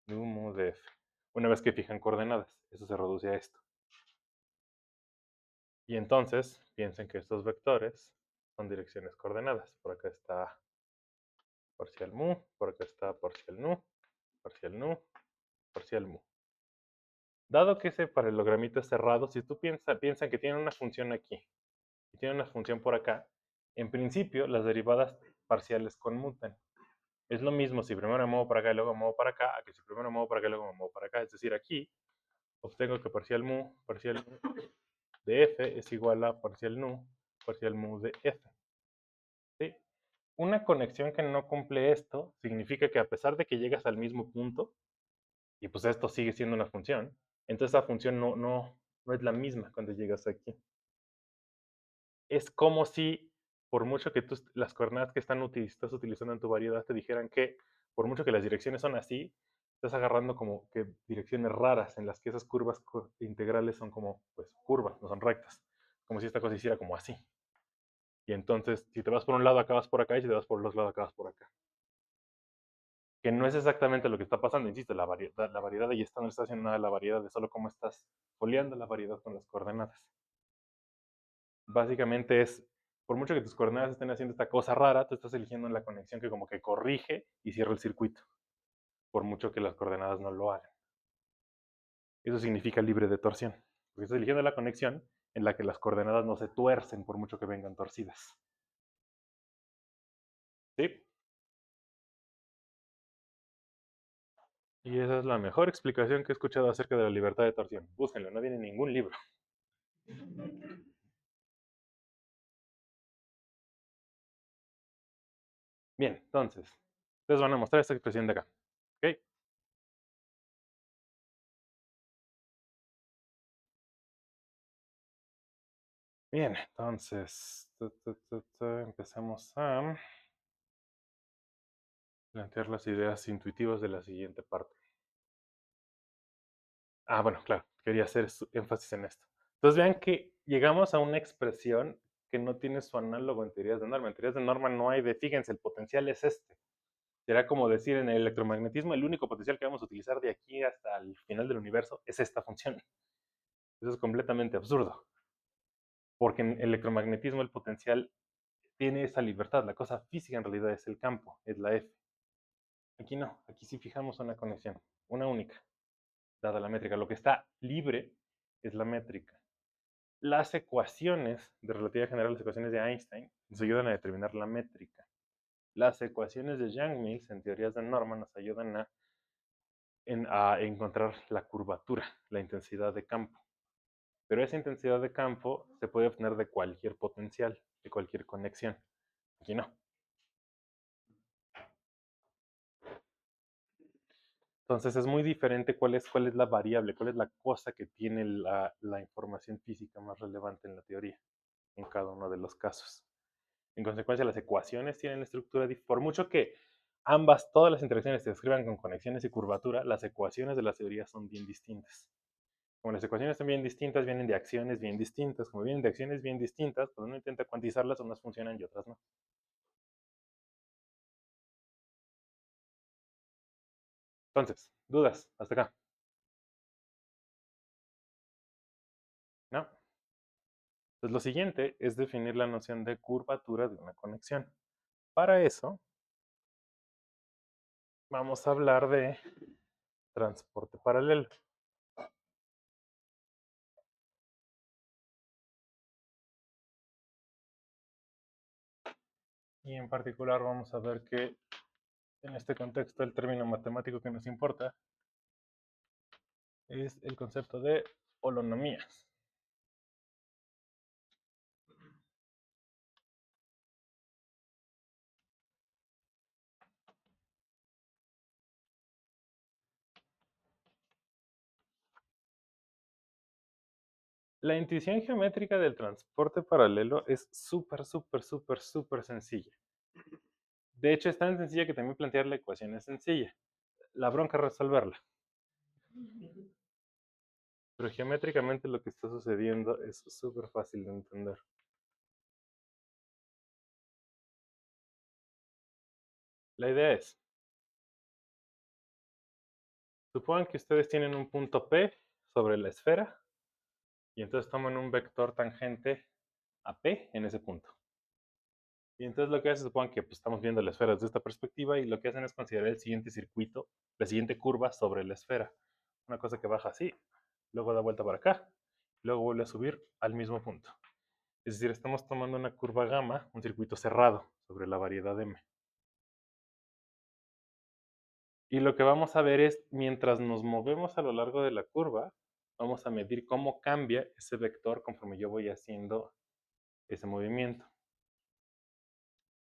[SPEAKER 1] nu mu de f. Una vez que fijan coordenadas, eso se reduce a esto. Y entonces, piensen que estos vectores son direcciones coordenadas. Por acá está parcial mu, por acá está parcial nu, parcial nu, parcial mu. Dado que ese paralelogramito es cerrado, si tú piensan que tiene una función aquí y tiene una función por acá, en principio las derivadas parciales conmutan. Es lo mismo si primero me muevo para acá y luego me muevo para acá, a que si primero me muevo para acá y luego me muevo para acá. Es decir, aquí obtengo que parcial mu de f es igual a parcial mu de f. ¿Sí? Una conexión que no cumple esto significa que a pesar de que llegas al mismo punto, y pues esto sigue siendo una función, entonces esa función no es la misma cuando llegas aquí. Es como si por mucho que las coordenadas que estás utilizando en tu variedad te dijeran que, por mucho que las direcciones son así, estás agarrando como que direcciones raras en las que esas curvas integrales son como, pues, curvas, no son rectas. Como si esta cosa hiciera como así. Y entonces, si te vas por un lado, acabas por acá, y si te vas por el otro lado, acabas por acá. Que no es exactamente lo que está pasando, insisto, la variedad ahí está, no está haciendo nada de la variedad, de solo cómo estás foliando la variedad con las coordenadas. Básicamente es, por mucho que tus coordenadas estén haciendo esta cosa rara, tú estás eligiendo la conexión que como que corrige y cierra el circuito, por mucho que las coordenadas no lo hagan. Eso significa libre de torsión, porque estás eligiendo la conexión en la que las coordenadas no se tuercen por mucho que vengan torcidas. ¿Sí? Y esa es la mejor explicación que he escuchado acerca de la libertad de torsión. Búsquenlo, no viene en ningún libro. Bien, entonces, les van a mostrar esta expresión de acá. ¿Ok? Bien, entonces, empezamos a plantear las ideas intuitivas de la siguiente parte. Ah, bueno, claro, quería hacer énfasis en esto. Entonces vean que llegamos a una expresión que no tiene su análogo en teorías de norma. En teorías de norma no hay de, fíjense, el potencial es este. Será como decir en el electromagnetismo, el único potencial que vamos a utilizar de aquí hasta el final del universo es esta función. Eso es completamente absurdo. Porque en electromagnetismo el potencial tiene esa libertad. La cosa física en realidad es el campo, es la F. Aquí no, aquí sí fijamos una conexión, una única, dada la métrica. Lo que está libre es la métrica. Las ecuaciones de relatividad general, las ecuaciones de Einstein, nos ayudan a determinar la métrica. Las ecuaciones de Yang-Mills en teorías de norma nos ayudan a encontrar la curvatura, la intensidad de campo. Pero esa intensidad de campo se puede obtener de cualquier potencial, de cualquier conexión. Aquí no. Entonces es muy diferente cuál es la variable, cuál es la cosa que tiene la información física más relevante en la teoría, en cada uno de los casos. En consecuencia, las ecuaciones tienen estructura, por mucho que todas las interacciones se describan con conexiones y curvatura, las ecuaciones de las teorías son bien distintas. Como las ecuaciones son bien distintas, vienen de acciones bien distintas. Como vienen de acciones bien distintas, pues uno intenta cuantizarlas, unas funcionan y otras no. Entonces, dudas, hasta acá. ¿No? Entonces, lo siguiente es definir la noción de curvatura de una conexión. Para eso, vamos a hablar de transporte paralelo. Y en particular vamos a ver que en este contexto el término matemático que nos importa es el concepto de holonomías. La intuición geométrica del transporte paralelo es súper sencilla. De hecho, es tan sencilla que también plantear la ecuación es sencilla. La bronca es resolverla. Pero geométricamente lo que está sucediendo es súper fácil de entender. La idea es, supongan que ustedes tienen un punto P sobre la esfera y entonces toman un vector tangente a P en ese punto. Y entonces lo que hace, supongan que pues, estamos viendo la esfera desde esta perspectiva y lo que hacen es considerar el siguiente circuito, la siguiente curva sobre la esfera. Una cosa que baja así, luego da vuelta para acá, luego vuelve a subir al mismo punto. Es decir, estamos tomando una curva gamma, un circuito cerrado sobre la variedad M. Y lo que vamos a ver es, mientras nos movemos a lo largo de la curva, vamos a medir cómo cambia ese vector conforme yo voy haciendo ese movimiento.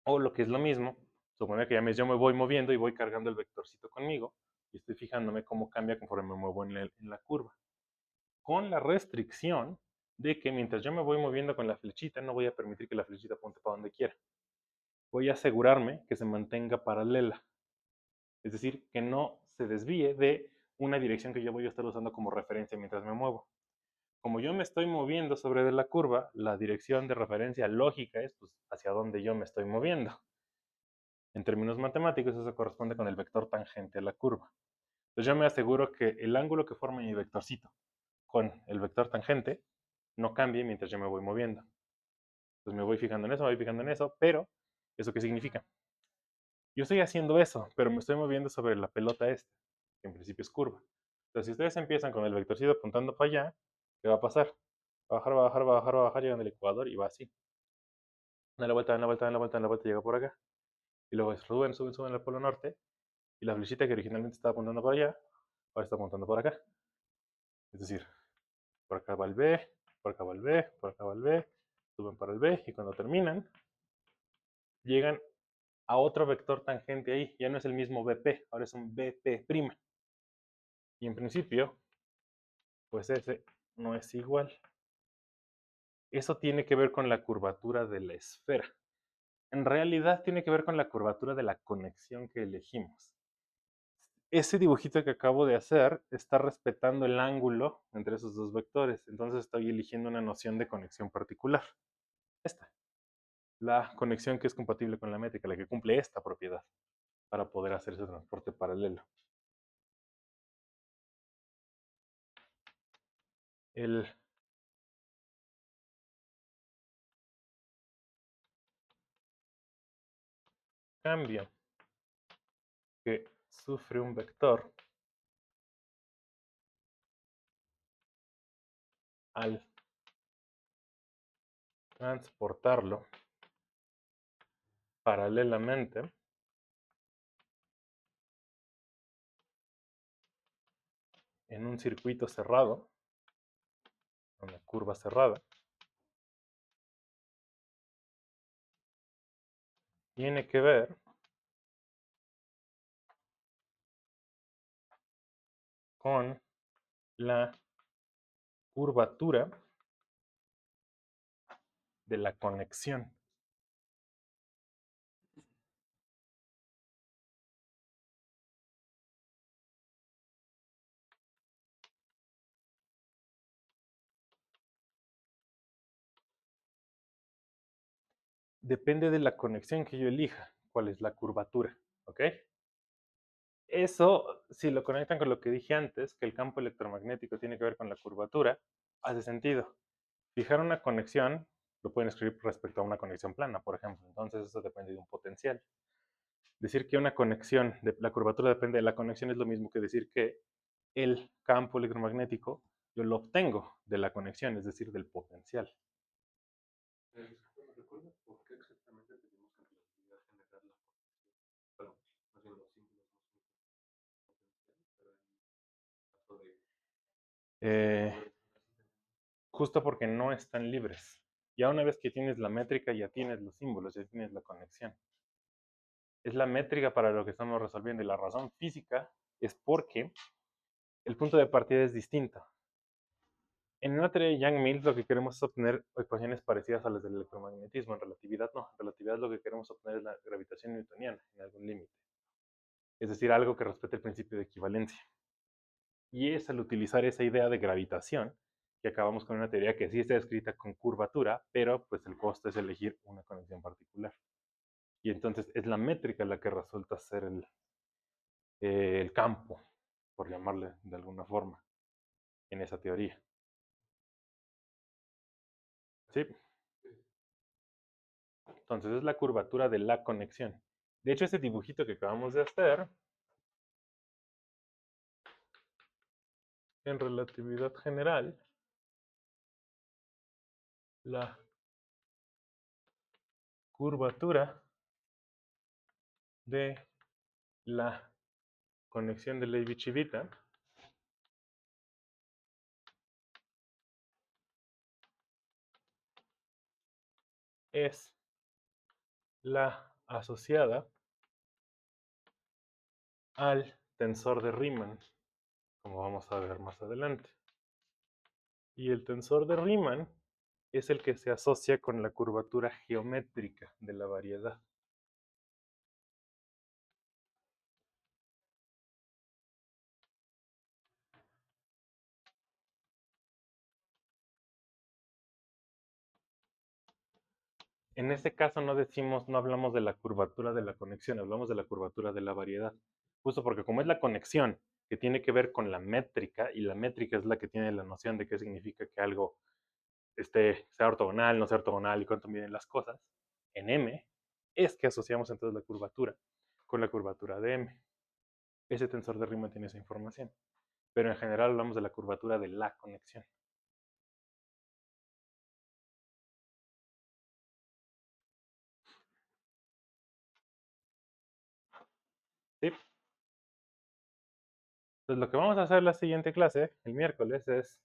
[SPEAKER 1] O lo que es lo mismo, suponer que yo me voy moviendo y voy cargando el vectorcito conmigo y estoy fijándome cómo cambia conforme me muevo en la curva. Con la restricción de que mientras yo me voy moviendo con la flechita, no voy a permitir que la flechita apunte para donde quiera. Voy a asegurarme que se mantenga paralela. Es decir, que no se desvíe de una dirección que yo voy a estar usando como referencia mientras me muevo. Como yo me estoy moviendo sobre de la curva, la dirección de referencia lógica es pues, hacia donde yo me estoy moviendo. En términos matemáticos, eso corresponde con el vector tangente a la curva. Entonces yo me aseguro que el ángulo que forma mi vectorcito con el vector tangente no cambie mientras yo me voy moviendo. Entonces me voy fijando en eso, me voy fijando en eso, pero ¿eso qué significa? Yo estoy haciendo eso, pero me estoy moviendo sobre la pelota esta, que en principio es curva. Entonces si ustedes empiezan con el vectorcito apuntando para allá, ¿qué va a pasar? Va a bajar, va a bajar, va a bajar, va a bajar, llega al ecuador y va así. Da la vuelta, da la vuelta, da la vuelta, da la vuelta, llega por acá. Y luego suben, suben, suben al polo norte. Y la flechita que originalmente estaba apuntando para allá, ahora está apuntando por acá. Es decir, por acá va el B, por acá va el B, por acá va el B, suben para el B y cuando terminan, llegan a otro vector tangente ahí. Ya no es el mismo BP, ahora es un BP'. Y en principio, pues ese no es igual. Eso tiene que ver con la curvatura de la esfera. En realidad tiene que ver con la curvatura de la conexión que elegimos. Ese dibujito que acabo de hacer está respetando el ángulo entre esos dos vectores. Entonces estoy eligiendo una noción de conexión particular. Esta. La conexión que es compatible con la métrica, la que cumple esta propiedad para poder hacer ese transporte paralelo. El cambio que sufre un vector al transportarlo paralelamente en un circuito cerrado, una curva cerrada, tiene que ver con la curvatura de la conexión. Depende de la conexión que yo elija, cuál es la curvatura, ¿ok? Eso, si lo conectan con lo que dije antes, que el campo electromagnético tiene que ver con la curvatura, hace sentido. Fijar una conexión, lo pueden escribir respecto a una conexión plana, por ejemplo. Entonces eso depende de un potencial. Decir que una conexión, la curvatura depende de la conexión es lo mismo que decir que el campo electromagnético yo lo obtengo de la conexión, es decir, del potencial.
[SPEAKER 3] ¿Me recuerdas por qué exactamente tenemos en relatividad general la conexión? Bueno, más bien los símbolos no son potenciales, pero en el caso de
[SPEAKER 1] Justo porque no están libres. Ya una vez que tienes la métrica, ya tienes los símbolos, ya tienes la conexión. Es la métrica para lo que estamos resolviendo y la razón física es porque el punto de partida es distinto. En una teoría de Yang-Mills lo que queremos es obtener ecuaciones parecidas a las del electromagnetismo. En relatividad no. En relatividad lo que queremos obtener es la gravitación newtoniana en algún límite. Es decir, algo que respete el principio de equivalencia. Y es al utilizar esa idea de gravitación que acabamos con una teoría que sí está escrita con curvatura, pero pues el costo es elegir una conexión particular. Y entonces es la métrica la que resulta ser el campo, por llamarle de alguna forma, en esa teoría. ¿Sí? Entonces es la curvatura de la conexión. De hecho, ese dibujito que acabamos de hacer, en relatividad general, la curvatura de la conexión de Leibniz-Civita es la asociada al tensor de Riemann, como vamos a ver más adelante. Y el tensor de Riemann es el que se asocia con la curvatura geométrica de la variedad. En este caso no hablamos de la curvatura de la conexión, hablamos de la curvatura de la variedad. Justo porque como es la conexión que tiene que ver con la métrica, y la métrica es la que tiene la noción de qué significa que algo sea ortogonal, no sea ortogonal y cuánto miden las cosas, en M, es que asociamos entonces la curvatura con la curvatura de M. Ese tensor de Riemann tiene esa información. Pero en general hablamos de la curvatura de la conexión. ¿Sí? Entonces lo que vamos a hacer en la siguiente clase, el miércoles, es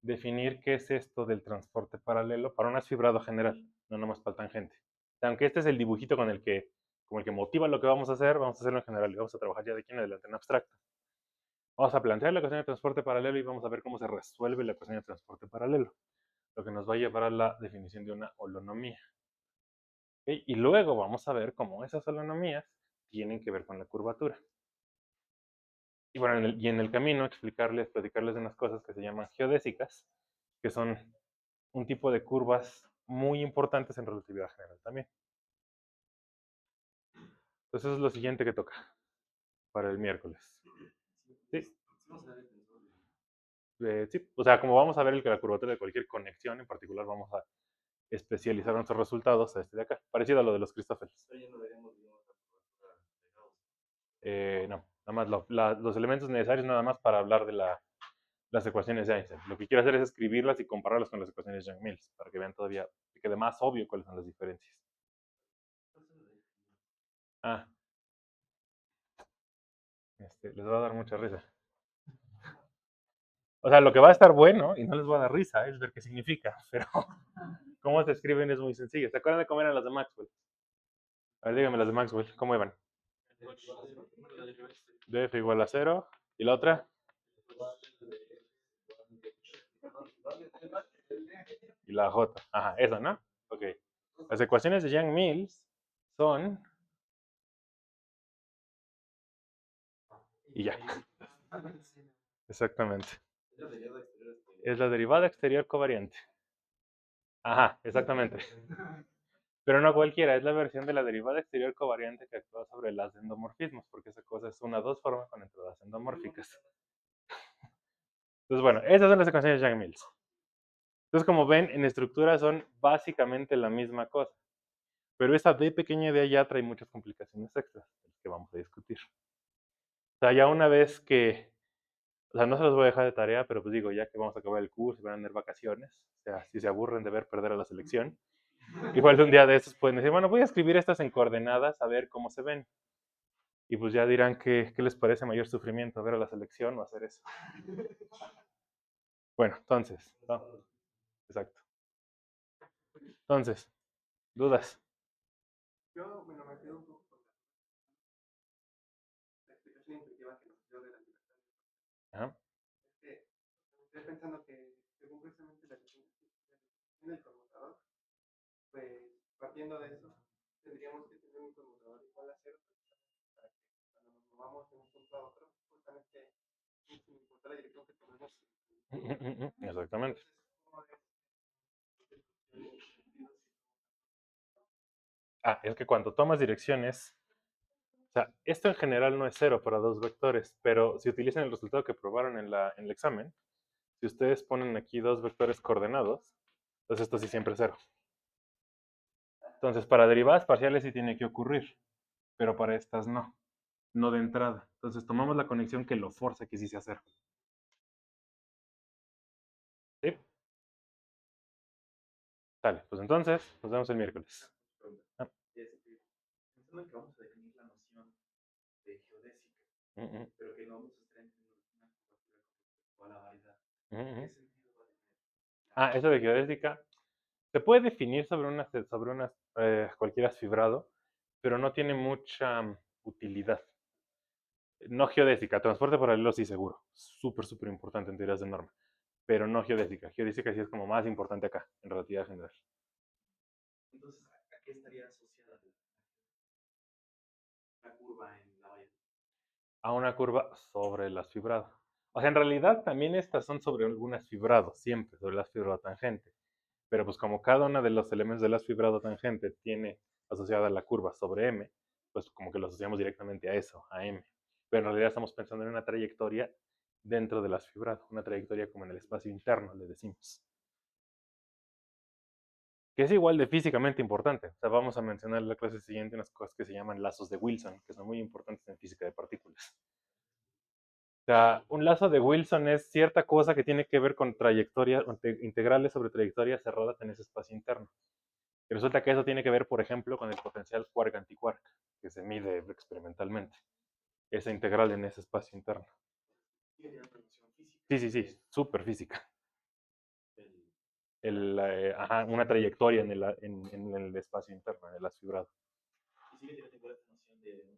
[SPEAKER 1] definir qué es esto del transporte paralelo para un fibrado general, no nomás para el tangente. O sea, aunque este es el dibujito como el que motiva lo que vamos a hacer, vamos a hacerlo en general y vamos a trabajar ya de aquí en adelante en abstracto. Vamos a plantear la ecuación de transporte paralelo y vamos a ver cómo se resuelve la ecuación de transporte paralelo, lo que nos va a llevar a la definición de una holonomía. ¿Okay? Y luego vamos a ver cómo esas holonomías tienen que ver con la curvatura. Y bueno, en el camino platicarles de unas cosas que se llaman geodésicas, que son un tipo de curvas muy importantes en relatividad general también. Entonces eso es lo siguiente que toca para el miércoles. ¿Sí? Sí, o sea, como vamos a ver la curvatura de cualquier conexión, en particular vamos a especializar nuestros resultados a este de acá, parecido a lo de los Christoffels. No, nada más los elementos necesarios nada más para hablar de las ecuaciones de Einstein. Lo que quiero hacer es escribirlas y compararlas con las ecuaciones de Young-Mills, para que vean todavía, que quede más obvio cuáles son las diferencias. Ah, les va a dar mucha risa. O sea, lo que va a estar bueno, y no les va a dar risa, es ver qué significa, pero cómo se escriben es muy sencillo. ¿Se acuerdan de cómo eran las de Maxwell? A ver, díganme las de Maxwell, ¿cómo iban? Df igual a 0. ¿Y la otra? Y la J. Ajá, eso, ¿no? Ok. Las ecuaciones de Young-Mills son... Y ya. Exactamente. Es la derivada exterior covariante. Ajá, exactamente. Pero no cualquiera, es la versión de la derivada exterior covariante que actúa sobre las endomorfismos, porque esa cosa es una 2 forma con entradas endomórficas. Entonces, bueno, esas son las ecuaciones de Young-Mills. Entonces, como ven, en estructura son básicamente la misma cosa. Pero esa D pequeña de allá trae muchas complicaciones extras que vamos a discutir. O sea, ya una vez que, o sea, no se los voy a dejar de tarea, pero pues digo, ya que vamos a acabar el curso y van a tener vacaciones, o sea, si se aburren de ver perder a la selección, igual de un día de estos pueden decir, bueno, voy a escribir estas en coordenadas a ver cómo se ven. Y pues ya dirán qué les parece mayor sufrimiento, ver a la selección o hacer eso. Bueno, entonces, no, exacto. Entonces, dudas.
[SPEAKER 2] Yo, bueno, me quedo un poco con la explicación intuitiva que nos dio de la libertad.
[SPEAKER 1] Ajá.
[SPEAKER 2] Estoy pensando que, según precisamente la definición del conmutador, pues partiendo de eso, tendríamos que tener un conmutador igual a 0 para que cuando nos movamos de un punto a otro, justamente sin importar la dirección que tomemos.
[SPEAKER 1] Exactamente. Ah, es que cuando tomas direcciones, o sea, esto en general no es 0 para dos vectores, pero si utilizan el resultado que probaron en el examen, si ustedes ponen aquí dos vectores coordenados, entonces esto sí siempre es 0. Entonces, para derivadas parciales sí tiene que ocurrir, pero para estas no, no de entrada. Entonces, tomamos la conexión que lo forza que sí sea 0. ¿Sí? Dale, pues entonces, nos vemos el miércoles. Ah.
[SPEAKER 2] Pensando en que vamos a definir la noción de geodésica, pero que no vamos a estar entendiendo una curvatura con la variedad. ¿Qué sentido va a tener?
[SPEAKER 1] Ah, eso de geodésica se puede definir sobre unas cualquiera fibrado, pero no tiene mucha utilidad. No geodésica, transporte paralelo sí seguro. Súper, súper importante en teorías de norma. pero no geodésica. Geodésica sí es como más importante acá, en relatividad general.
[SPEAKER 4] Entonces, ¿a qué estaría asociada la curva en la variable?
[SPEAKER 1] A una curva sobre las fibradas. O sea, en realidad también estas son sobre algunas fibrados, siempre sobre las fibrado tangente. Pero pues como cada uno de los elementos de las fibrado tangente tiene asociada la curva sobre m, pues como que lo asociamos directamente a eso, a m. Pero en realidad estamos pensando en una trayectoria dentro de las fibradas, una trayectoria como en el espacio interno, le decimos. Que es igual de físicamente importante. O sea, vamos a mencionar en la clase siguiente unas cosas que se llaman lazos de Wilson, que son muy importantes en física de partículas. O sea, un lazo de Wilson es cierta cosa que tiene que ver con trayectorias, integrales sobre trayectorias cerradas en ese espacio interno. Y resulta que eso tiene que ver, por ejemplo, con el potencial quark-antiquark, que se mide experimentalmente. Esa integral en ese espacio interno.
[SPEAKER 4] Tiene una noción física.
[SPEAKER 1] Sí, súper física. Una trayectoria en el espacio interno, en el las fibrado.
[SPEAKER 4] Y sigue teniendo esta noción de una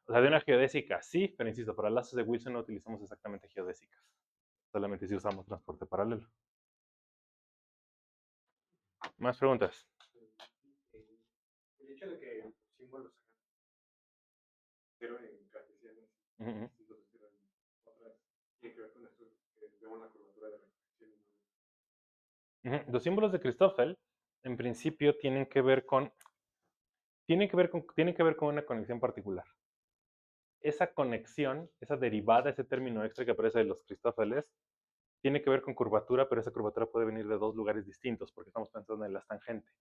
[SPEAKER 1] O sea, de una geodésica, sí, pero insisto, para lazos de Wilson no utilizamos exactamente geodésicas. Solamente si usamos transporte paralelo. ¿Más preguntas?
[SPEAKER 2] El hecho de que los símbolos hagan cero en cartesiano, distintos de cero en otras, tiene que ver con esto de una curvatura de reflexión.
[SPEAKER 1] Los símbolos de Christoffel, en principio, tienen que ver con una conexión particular. Esa conexión, esa derivada, ese término extra que aparece de los Christoffeles, tiene que ver con curvatura, pero esa curvatura puede venir de dos lugares distintos, porque estamos pensando en las tangentes.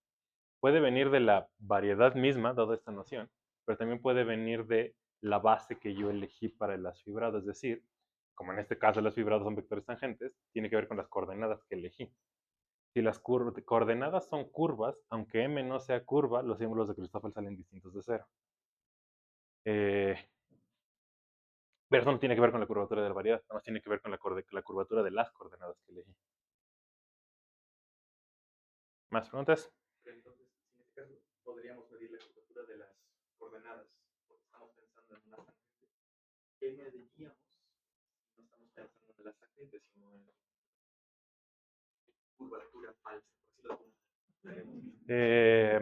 [SPEAKER 1] Puede venir de la variedad misma, dada esta noción, pero también puede venir de la base que yo elegí para las fibradas, es decir, como en este caso las fibradas son vectores tangentes, tiene que ver con las coordenadas que elegí. Si las coordenadas son curvas, aunque m no sea curva, los símbolos de Christoffel salen distintos de cero. Pero eso no tiene que ver con la curvatura de la variedad, nada más tiene que ver con la curvatura de las coordenadas que elegí. ¿Más preguntas?
[SPEAKER 4] Pero entonces, en este caso, podríamos medir la curvatura de las coordenadas, porque estamos pensando en una tangente. ¿Qué mediríamos? No estamos pensando en las tangentes, sino en curvatura falsa, por decirlo de alguna manera.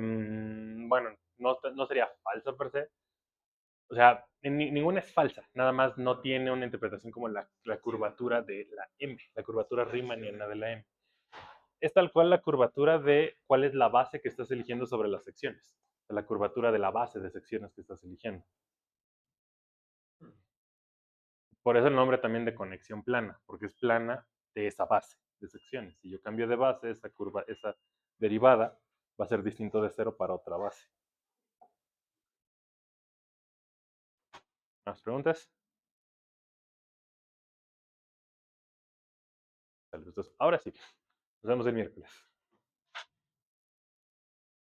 [SPEAKER 1] Bueno, no sería falso per se. O sea, ninguna es falsa, nada más no tiene una interpretación como la curvatura de la M, la curvatura riemanniana de la M. Es tal cual la curvatura de cuál es la base que estás eligiendo sobre las secciones, la curvatura de la base de secciones que estás eligiendo. Por eso el nombre también de conexión plana, porque es plana de esa base de secciones. Si yo cambio de base, esa curva, esa derivada va a ser distinto de cero para otra base. ¿Más preguntas? Entonces, ahora sí, nos vemos el miércoles.